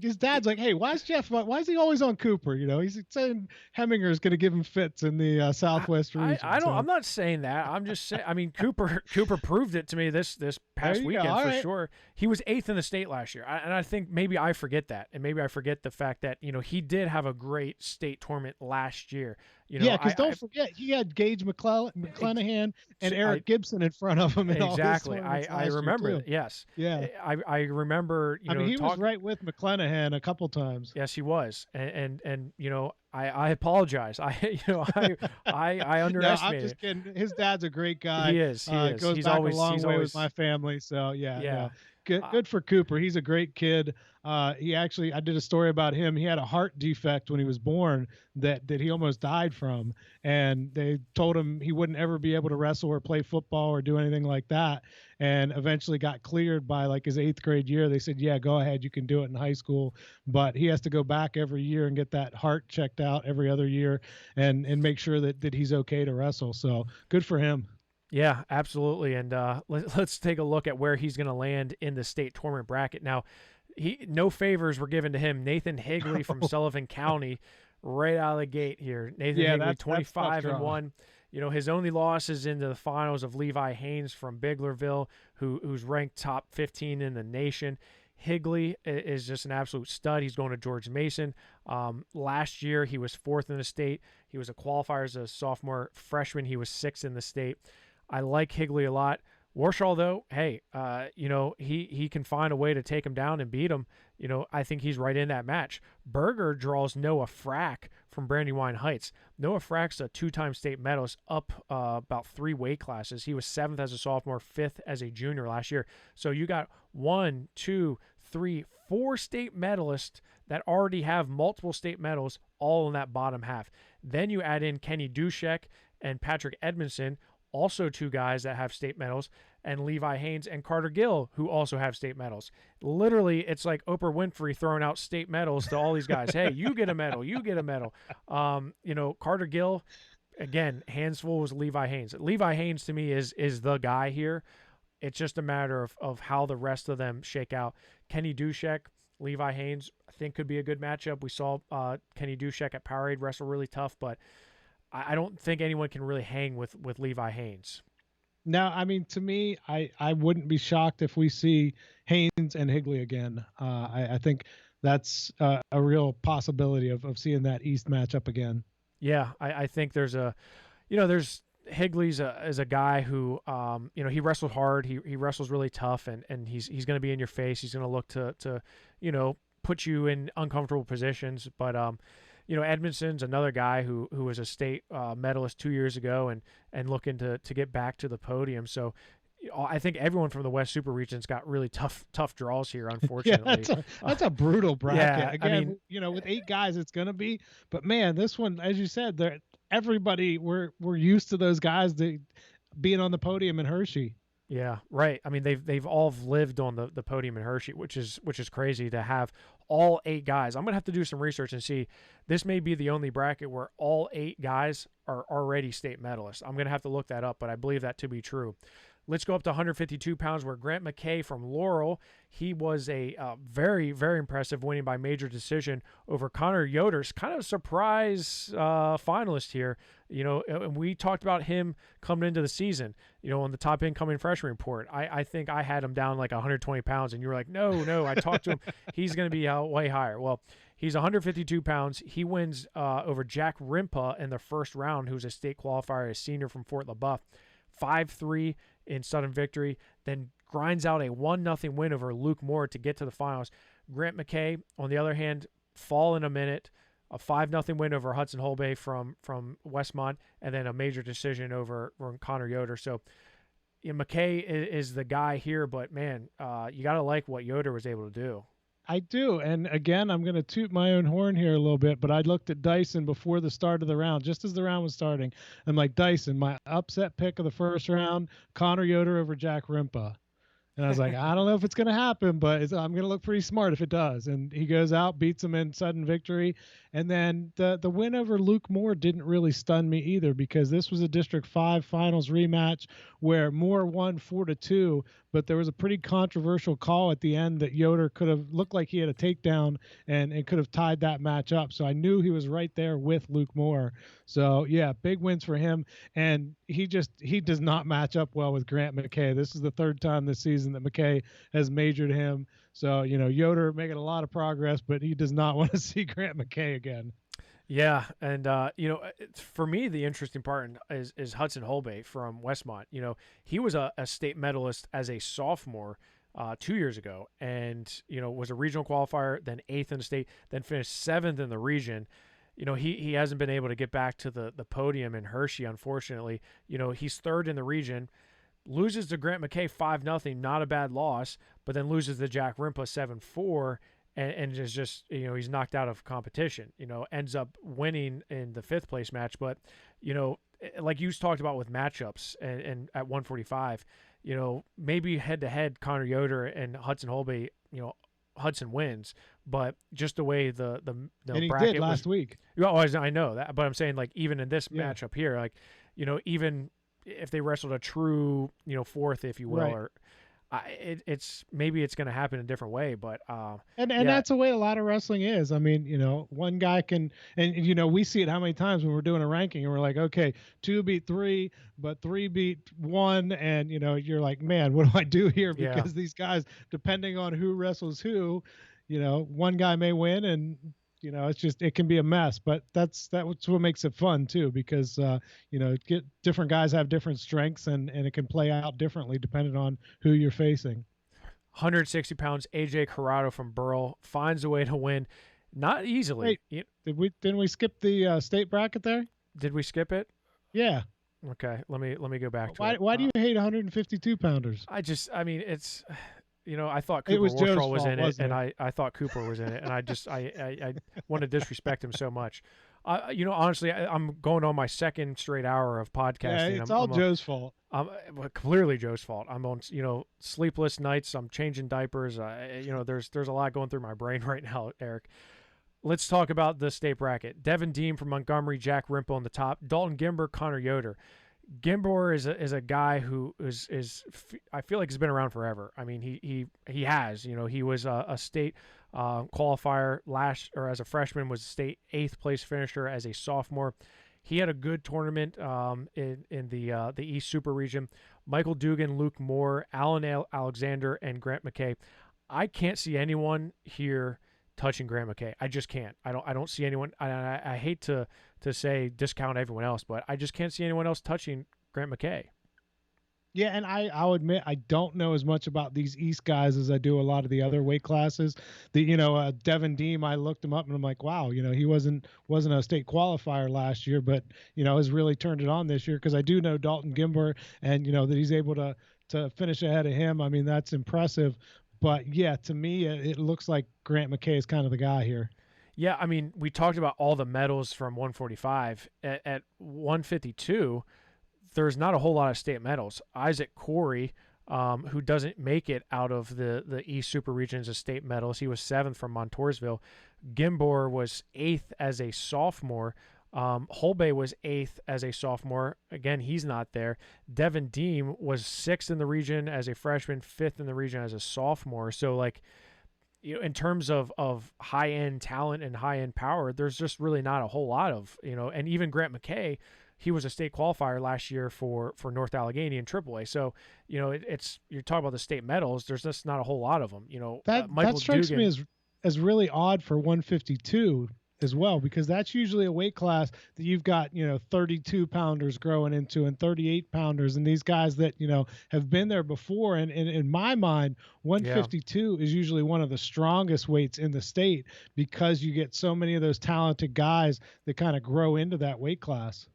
his dad's like, hey, why is he always on Cooper? He's saying Heminger is going to give him fits in the Southwest region. I'm not saying that. I'm just saying, Cooper proved it to me this past weekend for sure. He was 8th in the state last year. And I think maybe I forget that. And maybe I forget the fact that, he did have a great state tournament last year. Because don't forget, he had Gage McClanahan and Eric Gibson in front of him. Exactly. I remember it. Yes. Yeah. I remember, he was right with McClanahan a couple times. Yes, he was. And I apologize. I underestimated. No, I'm just kidding. His dad's a great guy. He is. Goes he's back always a long way always, with my family. So yeah. Good for Cooper. He's a great kid. I did a story about him. He had a heart defect when he was born that he almost died from, and they told him he wouldn't ever be able to wrestle or play football or do anything like that. And eventually got cleared by like his 8th grade year. They said, yeah, go ahead, you can do it in high school, but he has to go back every year and get that heart checked out every other year, and make sure that he's okay to wrestle. So good for him. Yeah, absolutely. And let's take a look at where he's going to land in the state tournament bracket. Now, no favors were given to him. Nathan Higley from Sullivan County, right out of the gate here. Nathan Higley, 25-1. You know, his only loss is into the finals of Levi Haynes from Biglerville, who's ranked top 15 in the nation. Higley is just an absolute stud. He's going to George Mason. Last year, he was 4th in the state. He was a qualifier as a sophomore freshman. He was 6th in the state. I like Higley a lot. Warshaw, though, hey, you know, he can find a way to take him down and beat him. You know, I think he's right in that match. Berger draws Noah Frack from Brandywine Heights. Noah Frack's a 2-time state medalist, up about 3 weight classes. He was 7th as a sophomore, 5th as a junior last year. So you got 1, 2, 3, 4 state medalists that already have multiple state medals all in that bottom half. Then you add in Kenny Dushek and Patrick Edmondson, also 2 guys that have state medals, and Levi Haynes and Carter Gill, who also have state medals. Literally, it's like Oprah Winfrey throwing out state medals to all these guys. Hey, you get a medal, you get a medal. You know, Carter Gill, again, hands full was Levi Haynes. Levi Haynes, to me, is the guy here. It's just a matter of how the rest of them shake out. Kenny Dushek, Levi Haynes, I think could be a good matchup. We saw Kenny Dushek at Powerade wrestle really tough, but I don't think anyone can really hang with Levi Haynes. Now, I mean, to me, I wouldn't be shocked if we see Haynes and Higley again. I think that's a real possibility of seeing that East matchup again. Yeah, I think there's Higley's is a guy who, you know, he wrestled hard. He wrestles really tough, and he's going to be in your face. He's going to look to, you know, put you in uncomfortable positions. But, you know, Edmondson's another guy who was a state medalist 2 years ago and looking to get back to the podium. So I think everyone from the West Super Region's got really tough draws here, unfortunately. Yeah, that's a brutal bracket. Yeah, Again, I mean, you know, with 8 guys, it's going to be. But, man, this one, as you said, everybody, we're used to those guys being on the podium in Hershey. Yeah, right. I mean, they've all lived on the podium in Hershey, which is crazy to have all 8 guys. I'm gonna have to do some research and see. This may be the only bracket where all 8 guys are already state medalists. I'm gonna have to look that up, but I believe that to be true. Let's go up to 152 pounds, where Grant McKay from Laurel, he was a very, very impressive, winning by major decision over Connor Yoder's kind of surprise finalist here. You know, and we talked about him coming into the season, you know, on the top incoming freshman report. I think I had him down like 120 pounds, and you were like, no, I talked to him. He's going to be way higher. Well, he's 152 pounds. He wins over Jack Rimpa in the first round, who's a state qualifier, a senior from Fort LaBeouf. 5-3 in sudden victory, then grinds out a 1-0 win over Luke Moore to get to the finals. Grant McKay, on the other hand, fall in a minute, a 5-0 win over Hudson Holbach from Westmont, and then a major decision over Connor Yoder. So McKay is the guy here, but man, you got to like what Yoder was able to do. I do. And again, I'm going to toot my own horn here a little bit, but I looked at Dyson before the start of the round, just as the round was starting. I'm like, Dyson, my upset pick of the first round, Connor Yoder over Jack Rimpa. And I was like, I don't know if it's going to happen, but I'm going to look pretty smart if it does. And he goes out, beats him in sudden victory. And then the win over Luke Moore didn't really stun me either, because this was a District 5 finals rematch where Moore won 4-2, but there was a pretty controversial call at the end that Yoder could have looked like he had a takedown and could have tied that match up. So I knew he was right there with Luke Moore. So yeah, big wins for him. And he does not match up well with Grant McKay. This is the 3rd time this season that McKay has majored him. So, you know, Yoder making a lot of progress, but he does not want to see Grant McKay again. Yeah, and you know, for me, the interesting part is Hudson Holbach from Westmont. You know, he was a state medalist as a sophomore 2 years ago, and you know, was a regional qualifier, then 8th in the state, then finished 7th in the region. You know, he hasn't been able to get back to the podium in Hershey, unfortunately. You know, he's 3rd in the region. loses to Grant McKay 5-0, not a bad loss, but then loses to Jack Rimpa 7-4, and is just, he's knocked out of competition. Ends up winning in the 5th place match, but like you talked about with matchups and at 145, maybe head to head Connor Yoder and Hudson Holbach, Hudson wins, but just the way the and he bracket did last week. Oh, I know that, but I'm saying, like, even in this matchup here, like, even if they wrestled a true 4th, if you will, right. or it's maybe it's going to happen a different way, but and that's the way a lot of wrestling is. I mean, one guy can, and we see it how many times when we're doing a ranking and we're like, okay, 2 beat 3, but 3 beat 1, and you're like, man, what do I do here? Because these guys, depending on who wrestles who, one guy may win, and it's just, it can be a mess, but that's what makes it fun too, because different guys have different strengths, and it can play out differently depending on who you're facing. 160 pounds, AJ Corrado from Burl finds a way to win, not easily. Wait, didn't we skip the state bracket there? Did we skip it? Yeah. Okay, let me go back to it. Why do you hate 152 pounders? I mean, it's, I thought Cooper Warshaw was in it, and I thought Cooper was in it, and I want to disrespect him so much. Honestly, I'm going on my 2nd straight hour of podcasting. Yeah, it's all Joe's fault. Clearly Joe's fault. I'm on, sleepless nights. I'm changing diapers. There's a lot going through my brain right now, Eric. Let's talk about the state bracket. Devin Deem from Montgomery, Jack Rimple on the top. Dalton Gimber, Connor Yoder. Gimber is a guy who is I feel like he's been around forever. I mean, he has, he was a state qualifier as a freshman, was a state 8th place finisher as a sophomore. He had a good tournament in the East Super Region. Michael Dugan, Luke Moore, Alan Alexander, and Grant McKay. I can't see anyone here touching Grant McKay. I just can't. I don't see anyone. I hate to say discount everyone else, but I just can't see anyone else touching Grant McKay. Yeah, and I'll admit I don't know as much about these East guys as I do a lot of the other weight classes. Devin Deem, I looked him up and I'm like, wow, he wasn't a state qualifier last year, but has really turned it on this year, because I do know Dalton Gimber, and that he's able to finish ahead of him. I mean, that's impressive. But yeah, to me, it looks like Grant McKay is kind of the guy here. Yeah, I mean, we talked about all the medals from 145. At 152, there's not a whole lot of state medals. Isaac Corey, who doesn't make it out of the East Super Regions of state medals, he was 7th from Montoursville. Gimbor was 8th as a sophomore. Holbach was 8th as a sophomore. Again, he's not there. Devin Deem was 6th in the region as a freshman, 5th in the region as a sophomore. So, like, in terms of high-end talent and high-end power, there's just really not a whole lot of, and even Grant McKay, he was a state qualifier last year for North Allegheny and AAA. So, it's, you're talking about the state medals, there's just not a whole lot of them. That strikes me as really odd for 152 as well, because that's usually a weight class that you've got 32 pounders growing into, and 38 pounders, and these guys that have been there before, and in my mind 152 is usually one of the strongest weights in the state, because you get so many of those talented guys that kind of grow into that weight class.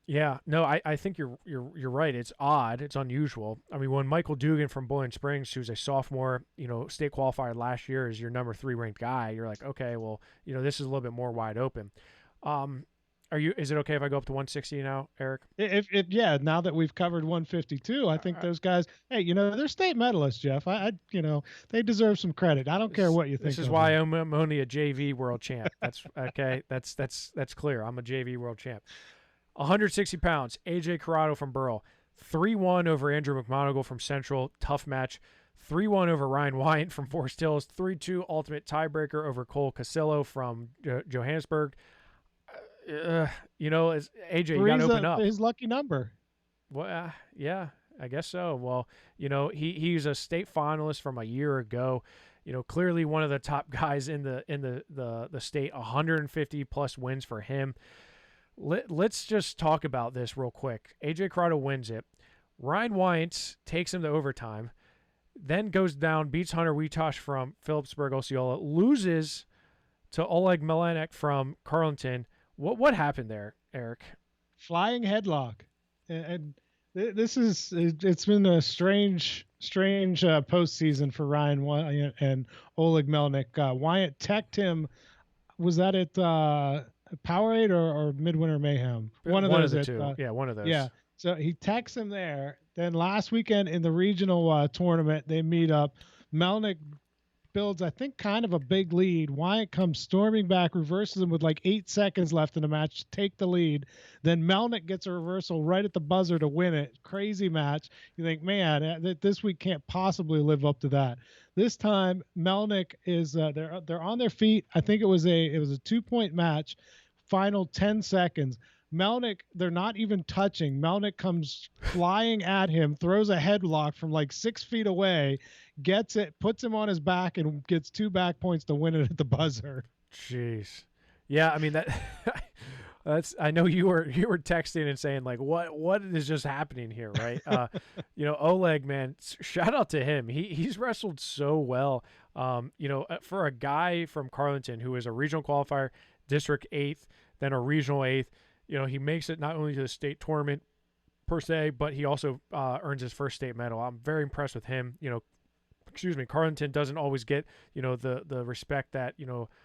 Yeah, no, I think you're right. It's odd. It's unusual. I mean, when Michael Dugan from Boiling Springs, who's a sophomore, state qualifier last year, is your number 3 ranked guy, you're like, okay, well, this is a little bit more wide open. Is it okay if I go up to 160 now, Eric? Yeah, now that we've covered 152, I think those guys, hey, they're state medalists, Jeff. They deserve some credit. I don't care what you think. This is why I'm only a JV world champ. That's okay. That's clear. I'm a JV world champ. 160 pounds, AJ Corrado from Burl. 3-1 over Andrew McMonagle from Central. Tough match. 3-1 over Ryan Wyant from Forest Hills. 3-2 ultimate tiebreaker over Cole Casillo from Johannesburg. AJ, you got to open up. His lucky number. Well, yeah, I guess so. Well, he's a state finalist from a year ago. Clearly one of the top guys in the state. 150 plus wins for him. Let's just talk about this real quick. AJ Corrado wins it. Ryan Wyants takes him to overtime, then goes down, beats Hunter Wietosh from Phillipsburg, Osceola, loses to Oleg Melenek from Carleton. What happened there, Eric? Flying headlock. And It's been a strange postseason for Ryan Wyant and Oleg Melnick. Wyant teched him. Was that at Powerade or Midwinter Mayhem? One of One of those the at two. Yeah, one of yeah. those. So he texts him there. Then last weekend in the regional tournament, they meet up. Melnick builds, I think, kind of a big lead. Wyatt comes storming back, reverses him with like 8 seconds left in the match, take the lead. Then Melnick gets a reversal right at the buzzer to win it. Crazy match. You think, man, this week can't possibly live up to that. This time, Melnick is they're on their feet. I think it was a 2-point match. Final 10 seconds. Melnick, they're not even touching. Melnick comes flying at him, throws a headlock from like 6 feet away, gets it, puts him on his back, and gets 2 back points to win it at the buzzer. Jeez. Yeah, I mean that. That's. I know you were texting and saying like, what is just happening here, right? Oleg, man, shout out to him. He's wrestled so well. For a guy from Carleton who is a regional qualifier, district 8th, then a regional 8th. He makes it not only to the state tournament per se, but he also earns his first state medal. I'm very impressed with him. Carleton doesn't always get, the respect that,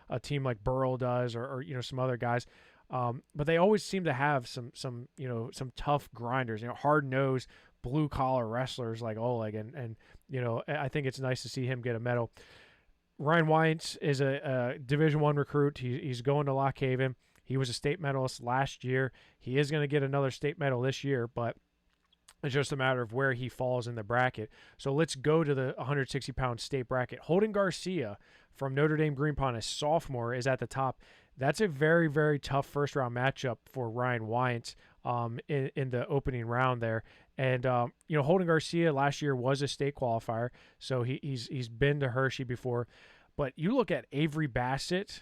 a team like Burrell does or some other guys. But they always seem to have some tough grinders, hard-nosed, blue-collar wrestlers like Oleg. And I think it's nice to see him get a medal. Ryan Wyants is a Division I recruit. He's going to Lock Haven. He was a state medalist last year. He is going to get another state medal this year, but it's just a matter of where he falls in the bracket. So let's go to the 160-pound state bracket. Holden Garcia from Notre Dame Green Pond, a sophomore, is at the top. That's a very, very tough first-round matchup for Ryan Wyant in the opening round there. And, Holden Garcia last year was a state qualifier, so he's been to Hershey before. But you look at Avery Bassett,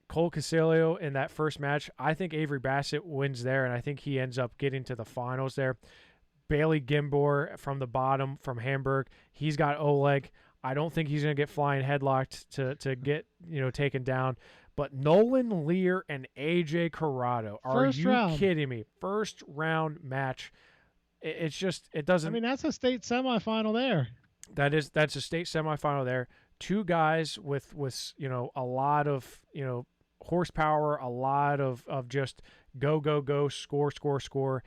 Cole Casilio in that first match. I think Avery Bassett wins there, and I think he ends up getting to the finals there. Bailey Gimbor from the bottom from Hamburg. He's got Oleg. I don't think he's going to get flying headlocked to get, taken down. But Nolan Lear and AJ Corrado. Are you kidding me? First round match. It's just, it doesn't. I mean, that's a state semifinal there. That's a state semifinal there. Two guys with a lot of, horsepower, a lot of just go, score.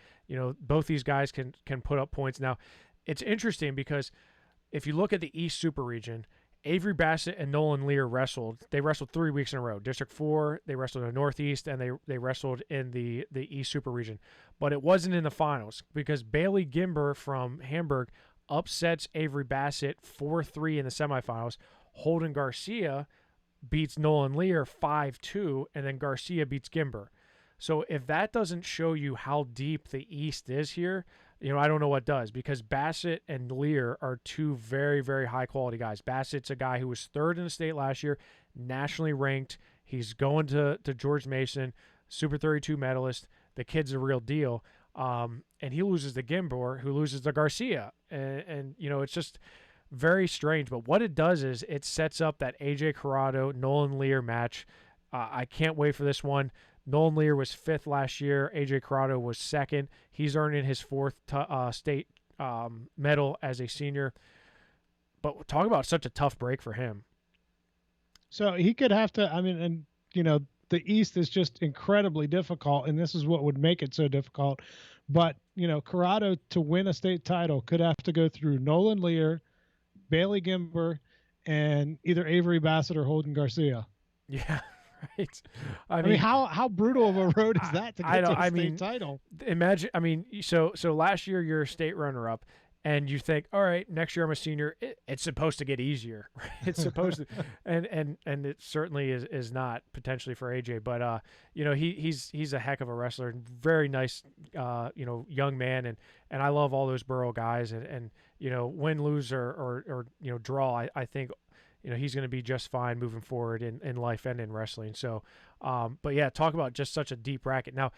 Both these guys can put up points. Now, it's interesting because if you look at the East Super Region, Avery Bassett and Nolan Lear wrestled. They wrestled 3 weeks in a row. District 4, they wrestled in the Northeast, and they wrestled in the East Super Region. But it wasn't in the finals because Bailey Gimbor from Hamburg upsets Avery Bassett 4-3 in the semifinals. Holden Garcia beats Nolan Lear 5-2, and then Garcia beats Gimbor. So if that doesn't show you how deep the East is here, I don't know what does, because Bassett and Lear are two very, very high-quality guys. Bassett's a guy who was 3rd in the state last year, nationally ranked. He's going to George Mason, Super 32 medalist. The kid's a real deal. And he loses to Gimbor, who loses to Garcia. And it's just very strange. But what it does is it sets up that AJ Corrado, Nolan Lear match. I can't wait for this one. Nolan Lear was 5th last year. AJ Corrado was 2nd. He's earning his 4th state medal as a senior. But talk about such a tough break for him. So he could have to, the East is just incredibly difficult, and this is what would make it so difficult. But, Corrado to win a state title could have to go through Nolan Lear, Bailey Gimbor, and either Avery Bassett or Holden Garcia. Yeah. Right. I mean, how brutal of a road is that to get to a state title? Imagine. So last year you're a state runner-up, and you think, all right, next year I'm a senior. It's supposed to get easier. Right? It's supposed to, and it certainly is not potentially for AJ. But he's a heck of a wrestler, very nice, young man, and I love all those Burrow guys, and win, lose or draw. I think. He's going to be just fine moving forward in life and in wrestling. So, but yeah, talk about just such a deep bracket. Now,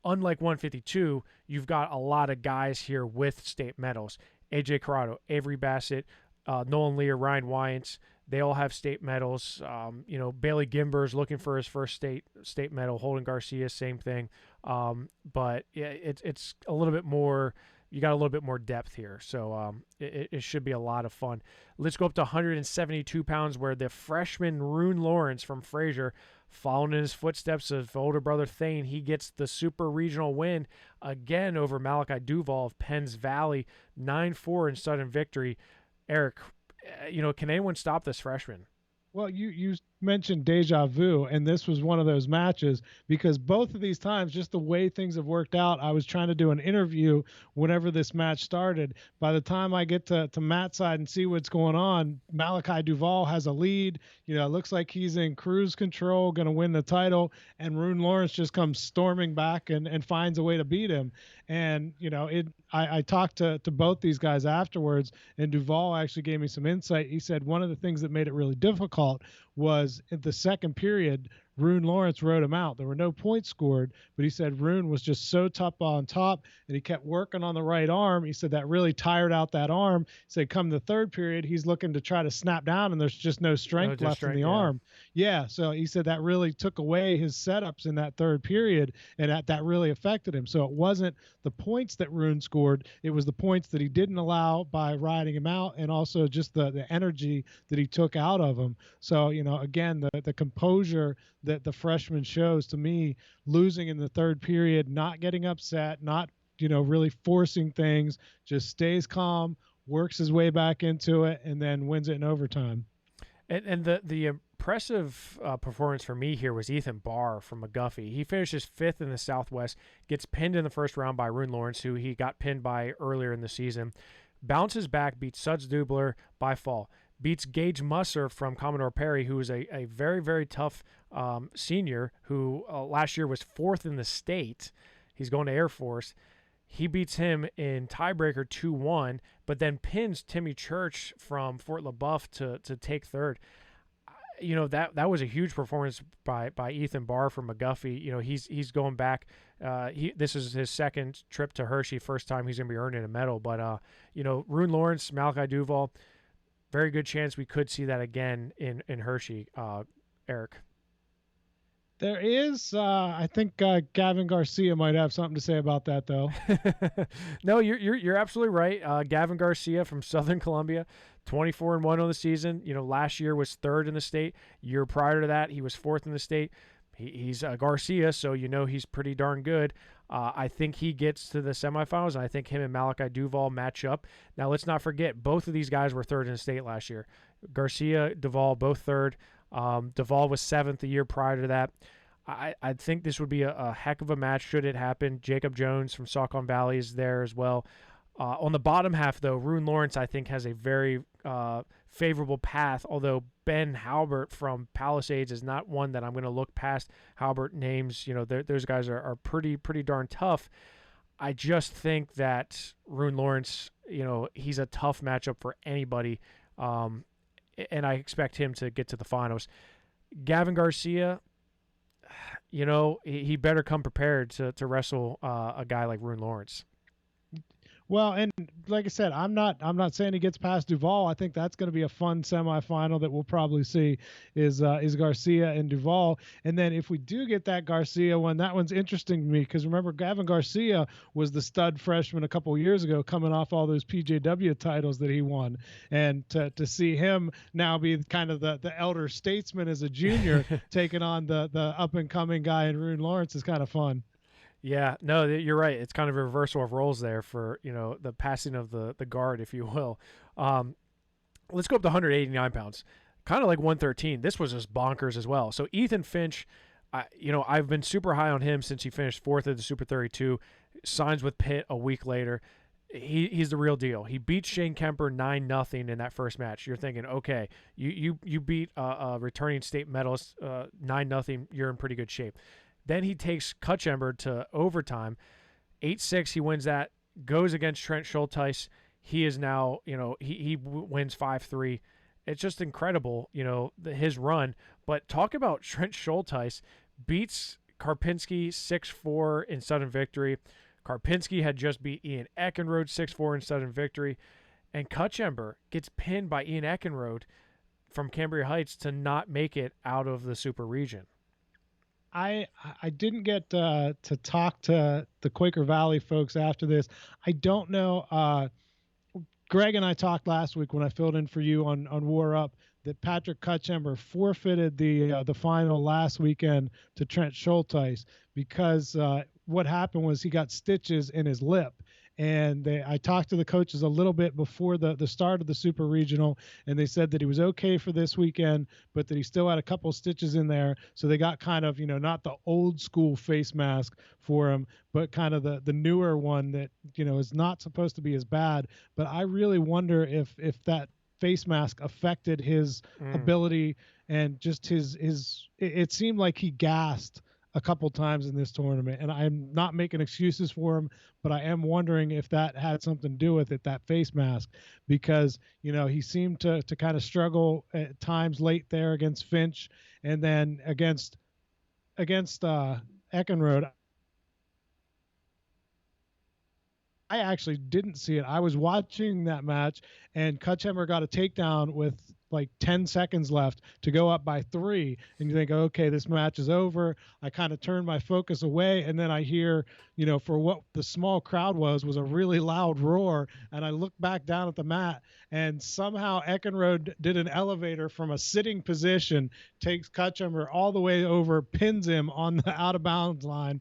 unlike 152, you've got a lot of guys here with state medals. AJ Corrado, Avery Bassett, Nolan Lear, Ryan Wyants, they all have state medals. Bailey Gimber's looking for his first state medal. Holden Garcia, same thing. But yeah, it's a little bit more. You got a little bit more depth here, so it should be a lot of fun. Let's go up to 172 pounds, where the freshman Rune Lawrence from Fraser, following in his footsteps of older brother Thane, he gets the super regional win again over Malachi Duval of Penns Valley, 9-4 in sudden victory. Eric, can anyone stop this freshman? Well, you mentioned deja vu, and this was one of those matches because both of these times, just the way things have worked out, I was trying to do an interview whenever this match started. By the time I get to Matt's side and see what's going on, Malachi Duval has a lead. It looks like he's in cruise control, going to win the title, and Rune Lawrence just comes storming back and finds a way to beat him. And, I talked to both these guys afterwards, and Duval actually gave me some insight. He said one of the things that made it really difficult was in the second period, Rune Lawrence rode him out. There were no points scored, but he said Rune was just so tough on top, and he kept working on the right arm. He said that really tired out that arm. He said come the third period, he's looking to try to snap down, and there's just no strength left in the arm. Yeah, so he said that really took away his setups in that third period, and that really affected him. So it wasn't the points that Rune scored, it was the points that he didn't allow by riding him out, and also just the energy that he took out of him. So, again, the composure that the freshman shows, to me, losing in the third period, not getting upset, not, really forcing things, just stays calm, works his way back into it, and then wins it in overtime. And the impressive performance for me here was Ethan Barr from McGuffey. He finishes fifth in the Southwest, gets pinned in the first round by Rune Lawrence, who he got pinned by earlier in the season, bounces back, beats Suds Dubler by fall, beats Gage Musser from Commodore Perry, who is a very, very tough senior who last year was fourth in the state. He's going to Air Force. He beats him in tiebreaker 2-1, but then pins Timmy Church from Fort LaBeouf to take third. That was a huge performance by Ethan Barr from McGuffey. He's going back. This is his second trip to Hershey. First time he's going to be earning a medal. But Rune Lawrence, Malachi Duval, very good chance we could see that again in Hershey. Eric. There is, I think Gavin Garcia might have something to say about that, though. No, you're absolutely right. Gavin Garcia from Southern Columbia, 24-1 on the season. Last year was third in the state. Year prior to that, he was fourth in the state. He's Garcia, so he's pretty darn good. I think he gets to the semifinals, and I think him and Malachi Duval match up. Now, let's not forget, both of these guys were third in the state last year. Garcia, Duval, both third. Duval was seventh the year prior to that. I think this would be a heck of a match should it happen. Jacob Jones from Saucon Valley is there as well. On the bottom half, though, Rune Lawrence, I think, has a very favorable path, although Ben Halbert from Palisades is not one that I'm going to look past. Halbert names, those guys are pretty darn tough. I just think that Rune Lawrence, he's a tough matchup for anybody, and I expect him to get to the finals. Gavin Garcia, he better come prepared to wrestle a guy like Rune Lawrence. Well, and like I said, I'm not saying he gets past Duval. I think that's going to be a fun semifinal that we'll probably see is Garcia and Duval. And then if we do get that Garcia one, that one's interesting to me because remember Gavin Garcia was the stud freshman a couple of years ago, coming off all those PJW titles that he won, and to see him now be kind of the elder statesman as a junior taking on the up and coming guy in Rune Lawrence is kind of fun. Yeah, no, you're right. It's kind of a reversal of roles there for, the passing of the guard, if you will. Let's go up to 189 pounds, kind of like 113. This was just bonkers as well. So Ethan Finch, I've been super high on him since he finished fourth at the Super 32, signs with Pitt a week later. He's the real deal. He beat Shane Kemper 9-0 in that first match. You're thinking, okay, you beat a returning state medalist 9-0. You're in pretty good shape. Then he takes Cutchember to overtime, 8-6. He wins that, goes against Trent Schulteis. He is now, he wins 5-3. It's just incredible, his run. But talk about Trent Schulteis beats Karpinski 6-4 in sudden victory. Karpinski had just beat Ian Eckinrode 6-4 in sudden victory. And Cutchember gets pinned by Ian Eckinrode from Cambria Heights to not make it out of the super region. I didn't get to talk to the Quaker Valley folks after this. I don't know. Greg and I talked last week when I filled in for you on War Up that Patrick Cutchember forfeited the final last weekend to Trent Schulteis because what happened was he got stitches in his lip. And I talked to the coaches a little bit before the start of the Super Regional, and they said that he was okay for this weekend, but that he still had a couple stitches in there. So they got kind of, not the old school face mask for him, but kind of the newer one that, is not supposed to be as bad. But I really wonder if that face mask affected his ability and just it seemed like he gassed a couple times in this tournament, and I'm not making excuses for him, but I am wondering if that had something to do with it, that face mask, because he seemed to kind of struggle at times late there against Finch, and then against Eckinrode. I actually didn't see it. I was watching that match, and Cutchember got a takedown with like 10 seconds left to go up by 3, and you think, okay, this match is over. I kind of turned my focus away, and then I hear, for what the small crowd was a really loud roar, and I look back down at the mat, and somehow Eckenrode did an elevator from a sitting position, takes Cutchember all the way over, pins him on the out of bounds line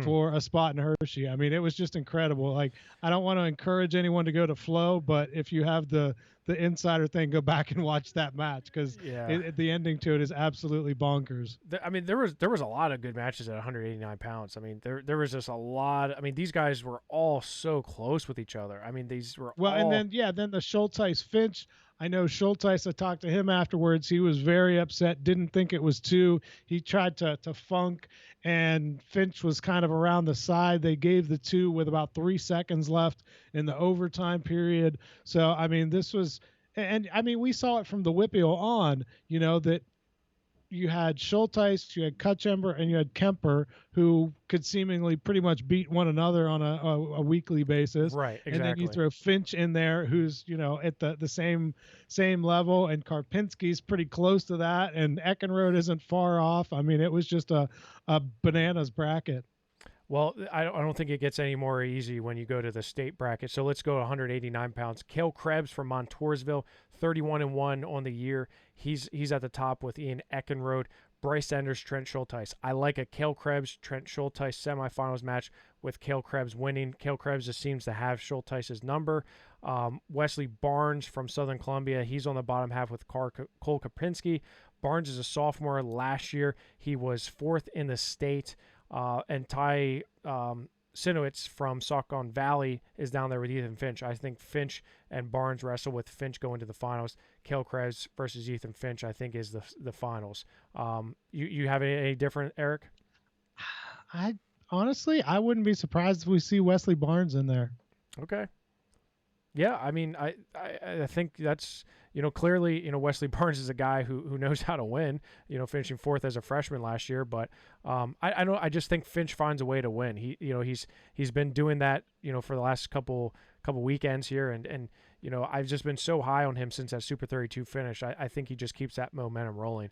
for a spot in Hershey. I mean, it was just incredible. Like, I don't want to encourage anyone to go to Flow, but if you have the insider thing, go back and watch that match, because the ending to it is absolutely bonkers. I mean, there was a lot of good matches at 189 pounds. I mean, there was just a lot. I mean, these guys were all so close with each other. I mean, these were and then the Schulteis Finch. I know Schulteis, I talked to him afterwards. He was very upset, didn't think it was 2. He tried to funk, and Finch was kind of around the side. They gave the 2 with about 3 seconds left in the overtime period. So, I mean, this was, and I mean, we saw it from the Whippeal on, that you had Schulteis, you had Cutchember, and you had Kemper, who could seemingly pretty much beat one another on a weekly basis. Right, exactly. And then you throw Finch in there, who's at the same level, and Karpinski's pretty close to that, and Eckenrode isn't far off. I mean, it was just a bananas bracket. Well, I don't think it gets any more easy when you go to the state bracket. So let's go to 189 pounds. Cale Krebs from Montoursville, 31-1 on the year. He's at the top with Ian Eckenrode, Bryce Enders, Trent Schulteis. I like a Cale Krebs, Trent Schulteis semifinals match with Cale Krebs winning. Cale Krebs just seems to have Schulteis's number. Wesley Barnes from Southern Columbia, he's on the bottom half with Cole Kapinski. Barnes is a sophomore. Last year, he was 4th in the state. And Ty Sinowitz from Saucon Valley is down there with Ethan Finch. I think Finch and Barnes wrestle with Finch going to the finals. Cale Krebs versus Ethan Finch, I think, is the finals. You have any different, Eric? I honestly, I wouldn't be surprised if we see Wesley Barnes in there. Okay. Yeah, I mean, I think that's, clearly, Wesley Barnes is a guy who knows how to win, finishing 4th as a freshman last year. But I just think Finch finds a way to win. He's been doing that, for the last couple weekends here. And I've just been so high on him since that Super 32 finish. I think he just keeps that momentum rolling.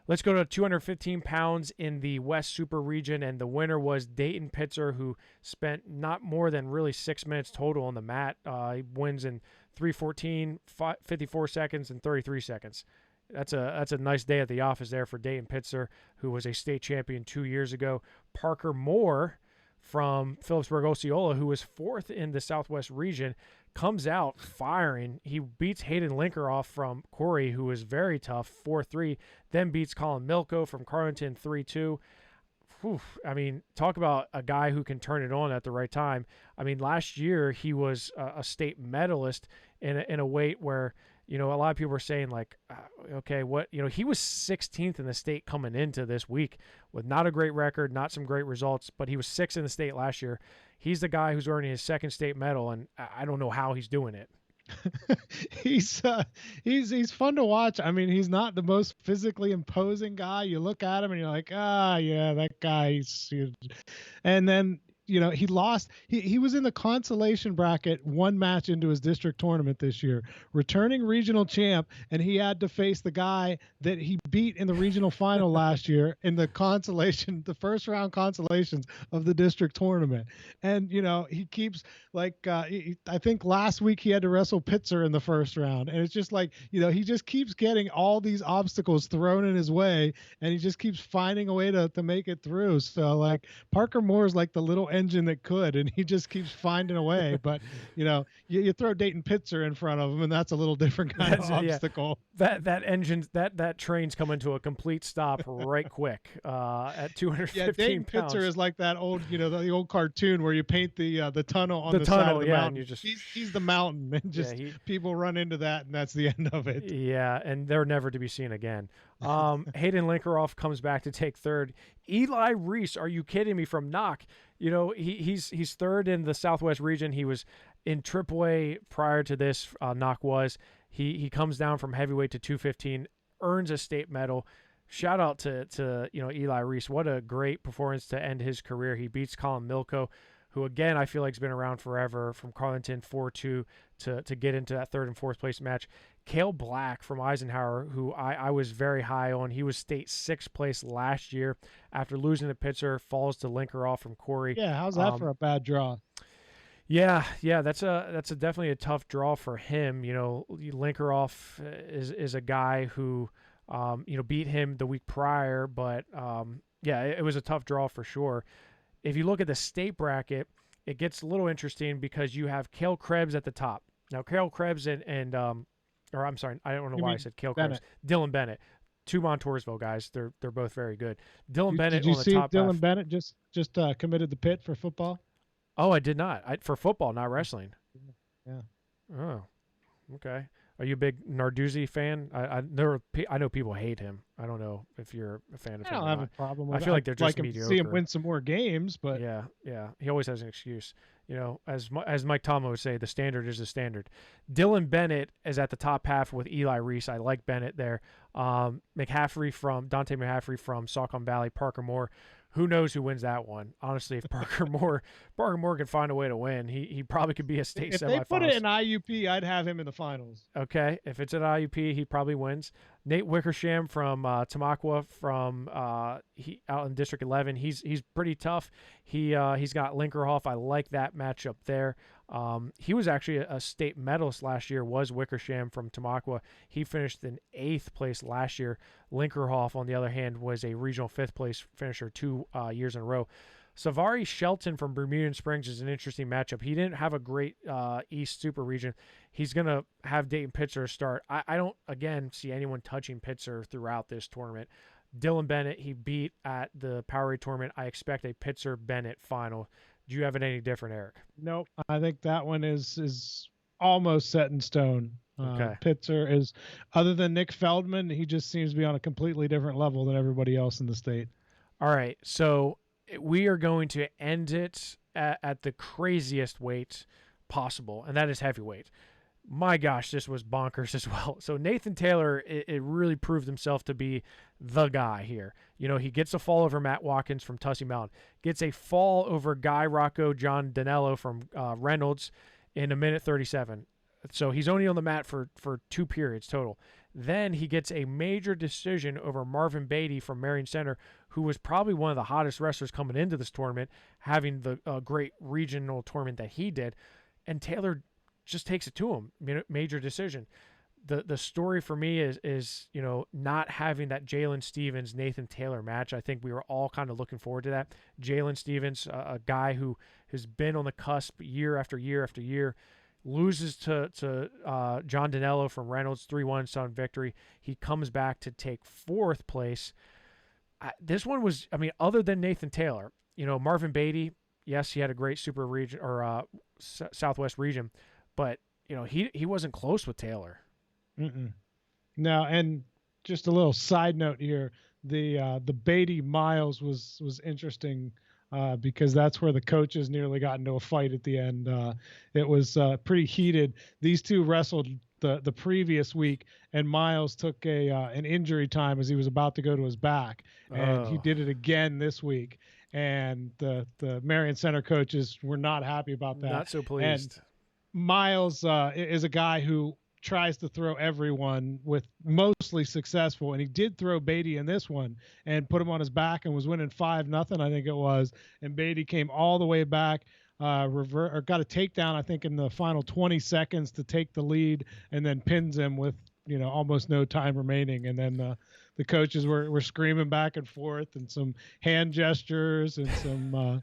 Let's go to 215 pounds in the West Super Region, and the winner was Dayton Pitzer, who spent not more than really 6 minutes total on the mat. He wins in 3:14, 54 seconds, and 33 seconds. That's a nice day at the office there for Dayton Pitzer, who was a state champion 2 years ago. Parker Moore from Phillipsburg Osceola, who was 4th in the Southwest region, comes out firing. He beats Hayden Linkeroff from Corey, who was very tough, 4-3, then beats Colin Milko from Carlington 3-2. I mean, talk about a guy who can turn it on at the right time. I mean, last year he was a state medalist in a weight where, a lot of people were saying like, okay, what, he was 16th in the state coming into this week with not a great record, not some great results, but he was 6th in the state last year. He's the guy who's earning his 2nd state medal, and I don't know how he's doing it. He's fun to watch. I mean, he's not the most physically imposing guy. You look at him and you're like, yeah, that guy. And then, he lost. He was in the consolation bracket one match into his district tournament this year, returning regional champ, and he had to face the guy that he beat in the regional final last year in the first round consolations of the district tournament. And he keeps I think last week he had to wrestle Pitzer in the first round, and it's just he just keeps getting all these obstacles thrown in his way, and he just keeps finding a way to make it through. So Parker Moore is like the little engine that could, and he just keeps finding a way. But you throw Dayton Pitzer in front of him, and that's a little different kind of obstacle. That engine, that train's coming to a complete stop right quick at 215 Dayton pounds. Pitzer is like that old, the old cartoon where you paint the tunnel on the side of the mountain. And he's the mountain, and just people run into that, and that's the end of it. Yeah, and they're never to be seen again. Hayden Linkeroff comes back to take third. Eli Reese, are you kidding me? From Knock, he's third in the Southwest region. He was in AAA prior to this. Knock was. He comes down from heavyweight to 215, earns a state medal. Shout out to Eli Reese. What a great performance to end his career. He beats Colin Milko, who again I feel like has been around forever, from Carlington 4-2 to get into that third and fourth place match. Cale Black from Eisenhower, who I was very high on. He was state sixth place last year after losing to Pitzer, falls to Linkeroff from Corey. Yeah, how's that for a bad draw? Yeah, that's definitely a tough draw for him. Linkeroff is a guy who beat him the week prior, but it was a tough draw for sure. If you look at the state bracket, it gets a little interesting because you have Cale Krebs at the top. Now, Cale Krebs or I'm sorry, I don't know why I said Cale Krebs. Dylan Bennett, two Montoursville guys. They're both very good. Dylan Bennett. Did you on the see top Dylan half. Bennett just committed the pit for football? Oh, I did not. For football, not wrestling. Yeah. Oh, okay. Are you a big Narduzzi fan? I know people hate him. I don't know if you're a fan of him. I don't have a problem with it. I feel like they're just mediocre. mediocre. See him win some more games, but yeah, he always has an excuse. As Mike Tomlin would say, the standard is the standard. Dylan Bennett is at the top half with Eli Reese. I like Bennett there. Dante McHaffrey from Saucon Valley, Parker Moore. Who knows who wins that one? Honestly, if Parker Moore can find a way to win, he probably could be a state semifinalist. If they put it in IUP, I'd have him in the finals. Okay, if it's at IUP, he probably wins. Nate Wickersham from Tamaqua, from out in District 11, he's pretty tough. He's got Linkeroff. I like that matchup there. He was actually a state medalist last year, was Wickersham from Tamaqua. He finished in 8th place last year. Linkeroff, on the other hand, was a regional 5th place finisher 2 years in a row. Savari Shelton from Bermudian Springs is an interesting matchup. He didn't have a great East Super region. He's going to have Dayton Pitzer start. I don't, again, see anyone touching Pitzer throughout this tournament. Dylan Bennett, he beat at the Powerade tournament. I expect a Pitzer-Bennett final. Do you have it any different, Eric? Nope. I think that one is almost set in stone. Okay. Pitzer is, other than Nick Feldman, he just seems to be on a completely different level than everybody else in the state. All right. So we are going to end it at the craziest weight possible, and that is heavyweight. My gosh, this was bonkers as well. So Nathan Taylor, it really proved himself to be the guy here. He gets a fall over Matt Watkins from Tussey Mountain, gets a fall over Guy Rocco John Danello from Reynolds in 1:37. So he's only on the mat for 2 periods total. Then he gets a major decision over Marvin Beatty from Marion Center, who was probably one of the hottest wrestlers coming into this tournament, having the great regional tournament that he did. And Taylor just takes it to him. Major decision. The story for me is not having that Jalen Stevens Nathan Taylor match. I think we were all kind of looking forward to that. Jalen Stevens, a guy who has been on the cusp year after year after year, loses to John Danello from Reynolds, 3-1 Sun victory. He comes back to take 4th place. This one was, other than Nathan Taylor, Marvin Beatty, yes, he had a great super region or Southwest region, but he wasn't close with Taylor. No, and just a little side note here, the Beatty Miles was interesting because that's where the coaches nearly got into a fight at the end. It was pretty heated. These two wrestled the previous week, and Miles took an injury time as he was about to go to his back, and he did it again this week. and the Marion Center coaches were not happy about that. Not so And pleased. Miles is a guy who tries to throw everyone with mostly successful, and he did throw Beatty in this one and put him on his back and was winning 5-0, I think it was. And Beatty came all the way back, got a takedown, I think, in the final 20 seconds to take the lead, and then pins him with almost no time remaining. And then the coaches were screaming back and forth, and some hand gestures and some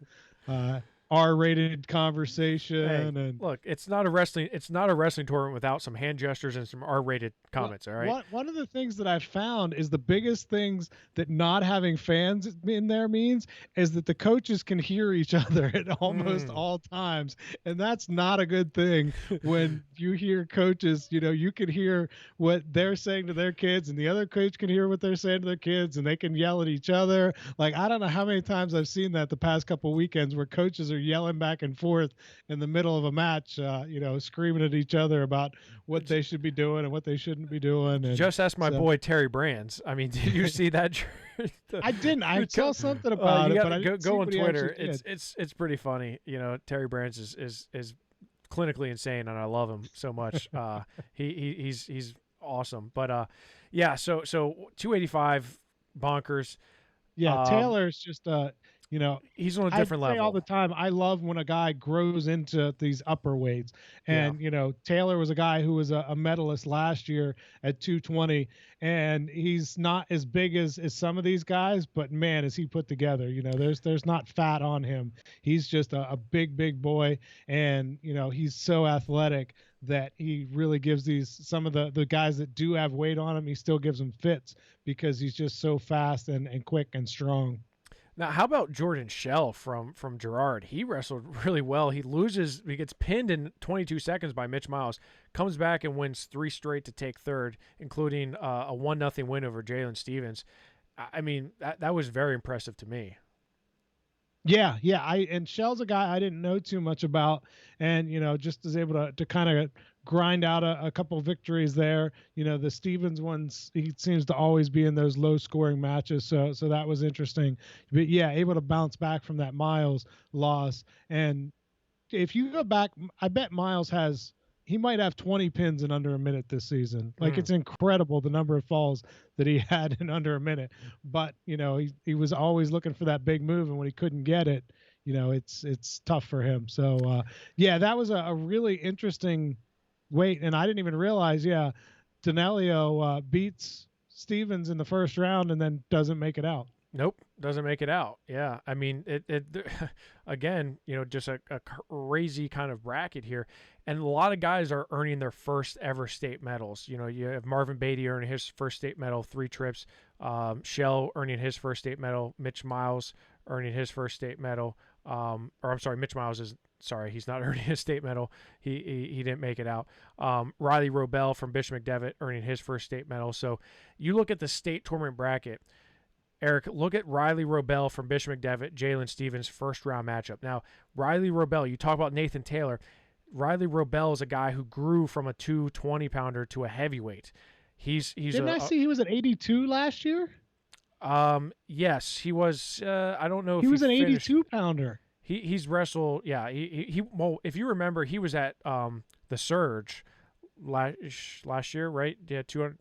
R-rated conversation. Hey, And look, it's not a wrestling tournament without some hand gestures and some R-rated comments. All right. One of the things that I've found is the biggest things that not having fans in there means is that the coaches can hear each other at almost all times, and that's not a good thing. When you hear coaches, you can hear what they're saying to their kids, and the other coach can hear what they're saying to their kids, and they can yell at each other. Like, I don't know how many times I've seen that the past couple weekends where coaches are yelling back and forth in the middle of a match, screaming at each other about what they should be doing and what they shouldn't be doing. And just ask my boy Terry Brands. I mean, did you see that? I didn't. I saw something about it, but I didn't go on Twitter. It's It's pretty funny. Terry Brands is clinically insane, and I love him so much. He's awesome. But yeah. So 285 bonkers. Yeah, Taylor's just he's on a different level. I say all the time, I love when a guy grows into these upper weights. And, Taylor was a guy who was a medalist last year at 220, and he's not as big as some of these guys, but man, is he put together. There's not fat on him. He's just a big boy, and, he's so athletic that he really gives some of the guys that do have weight on him, he still gives them fits because he's just so fast and quick and strong. Now, how about Jordan Shell from Girard? He wrestled really well. He gets pinned in 22 seconds by Mitch Miles, comes back and wins 3 straight to take third, including a 1-0 win over Jalen Stevens. I mean, that was very impressive to me. Yeah. And Shell's a guy I didn't know too much about, and just is able to kind of grind out a couple victories there. The Stevens ones, he seems to always be in those low scoring matches, so that was interesting. But yeah, able to bounce back from that Miles loss. And if you go back, I bet Miles he might have 20 pins in under a minute this season. Like, it's incredible the number of falls that he had in under a minute. But, he was always looking for that big move, and when he couldn't get it, it's tough for him. So, yeah, that was a really interesting weight. And I didn't even realize, Danelio beats Stevens in the first round and then doesn't make it out. Nope, doesn't make it out. Yeah, I mean, it again, just a crazy kind of bracket here, and a lot of guys are earning their first ever state medals. You have Marvin Beatty earning his first state medal, 3 trips. Shell earning his first state medal. Mitch Miles earning his first state medal. Mitch Miles he's not earning his state medal. He didn't make it out. Riley Robel from Bishop McDevitt earning his first state medal. So you look at the state tournament bracket. Eric, look at Riley Robel from Bishop McDevitt, Jalen Stevens' first round matchup. Now, Riley Robel, you talk about Nathan Taylor. Riley Robel is a guy who grew from a 220 pounder to a heavyweight. Didn't I see he was at 82 last year? Yes, he was. I don't know if he was an finished. 82 pounder. He's wrestled. Yeah, well, if you remember, he was at the Surge last year, right? Yeah, 200.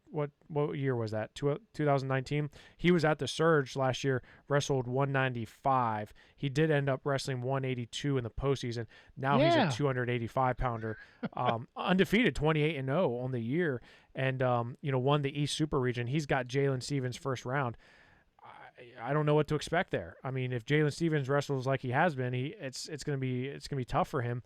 What year was that? 2019. He was at the Surge last year, wrestled 195. He did end up wrestling 182 in the postseason. Now he's a 285 pounder, undefeated, 28-0 on the year, and won the East Super Region. He's got Jalen Stevens first round. I don't know what to expect there. I mean, if Jalen Stevens wrestles like he has been, it's gonna be tough for him.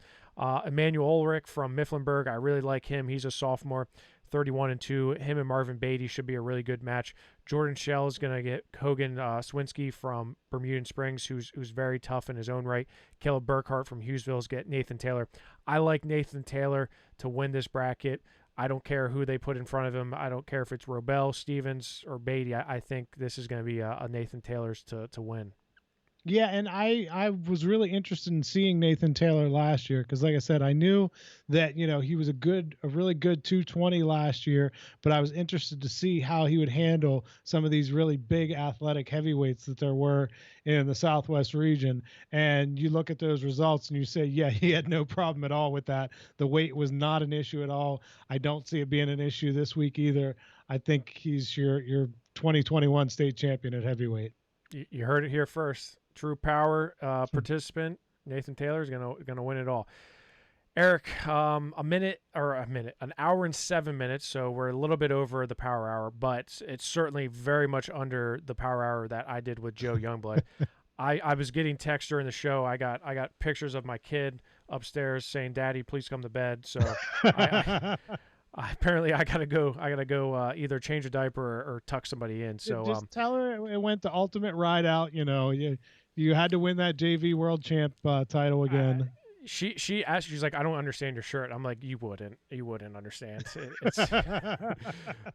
Emmanuel Ulrich from Mifflinburg, I really like him. He's a sophomore, 31-2. Him and Marvin Beatty should be a really good match. Jordan Shell is gonna get Hogan Swinsky from Bermudan Springs, who's very tough in his own right. Caleb Burkhart from Hughesville's get Nathan Taylor. I like Nathan Taylor to win this bracket. I don't care who they put in front of him. I don't care if it's Robel, Stevens, or Beatty. I think this is going to be a Nathan Taylor's to win. Yeah, and I was really interested in seeing Nathan Taylor last year because, like I said, I knew that he was a really good 220 last year, but I was interested to see how he would handle some of these really big athletic heavyweights that there were in the Southwest region. And you look at those results and you say, yeah, he had no problem at all with that. The weight was not an issue at all. I don't see it being an issue this week either. I think he's your 2021 state champion at heavyweight. You heard it here first. True power participant Nathan Taylor is gonna win it all. Eric, an hour and 7 minutes. So we're a little bit over the power hour, but it's certainly very much under the power hour that I did with Joe Youngblood. I was getting texts during the show. I got pictures of my kid upstairs saying, "Daddy, please come to bed." So apparently I gotta go. Either change a diaper or tuck somebody in. So just tell her it went to ultimate ride out. You had to win that JV world champ title again. She asked. She's like, "I don't understand your shirt." I'm like, "You wouldn't understand."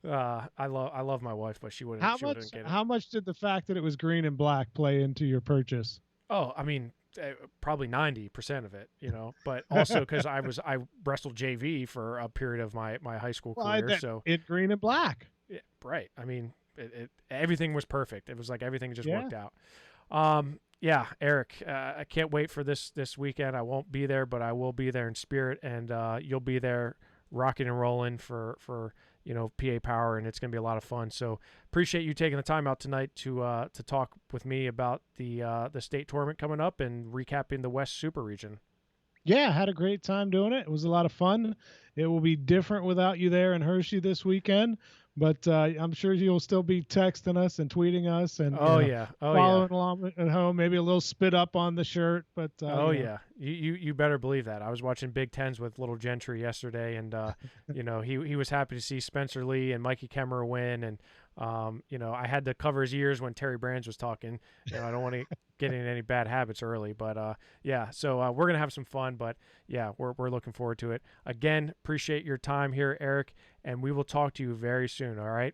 I love my wife, but she wouldn't. Wouldn't get it. How much did the fact that it was green and black play into your purchase? Oh, I mean, probably 90% of it, but also because I wrestled JV for a period of my high school career. So it green and black. Yeah, right. I mean, everything was perfect. It was like everything just worked out. Yeah, Eric, I can't wait for this weekend. I won't be there, but I will be there in spirit, and you'll be there rocking and rolling for PA Power, and it's going to be a lot of fun. So appreciate you taking the time out tonight to talk with me about the state tournament coming up and recapping the West Super Region. Yeah, had a great time doing it. It was a lot of fun. It will be different without you there in Hershey this weekend, but I'm sure you'll still be texting us and tweeting us and following along at home. Maybe a little spit up on the shirt, but yeah, you better believe that. I was watching Big Tens with Little Gentry yesterday, and he was happy to see Spencer Lee and Mikey Kemmerer win, and I had to cover his ears when Terry Brands was talking. I don't want to get in any bad habits early, but so we're gonna have some fun. But yeah, we're looking forward to it. Again, appreciate your time here, Eric, and we will talk to you very soon. All right.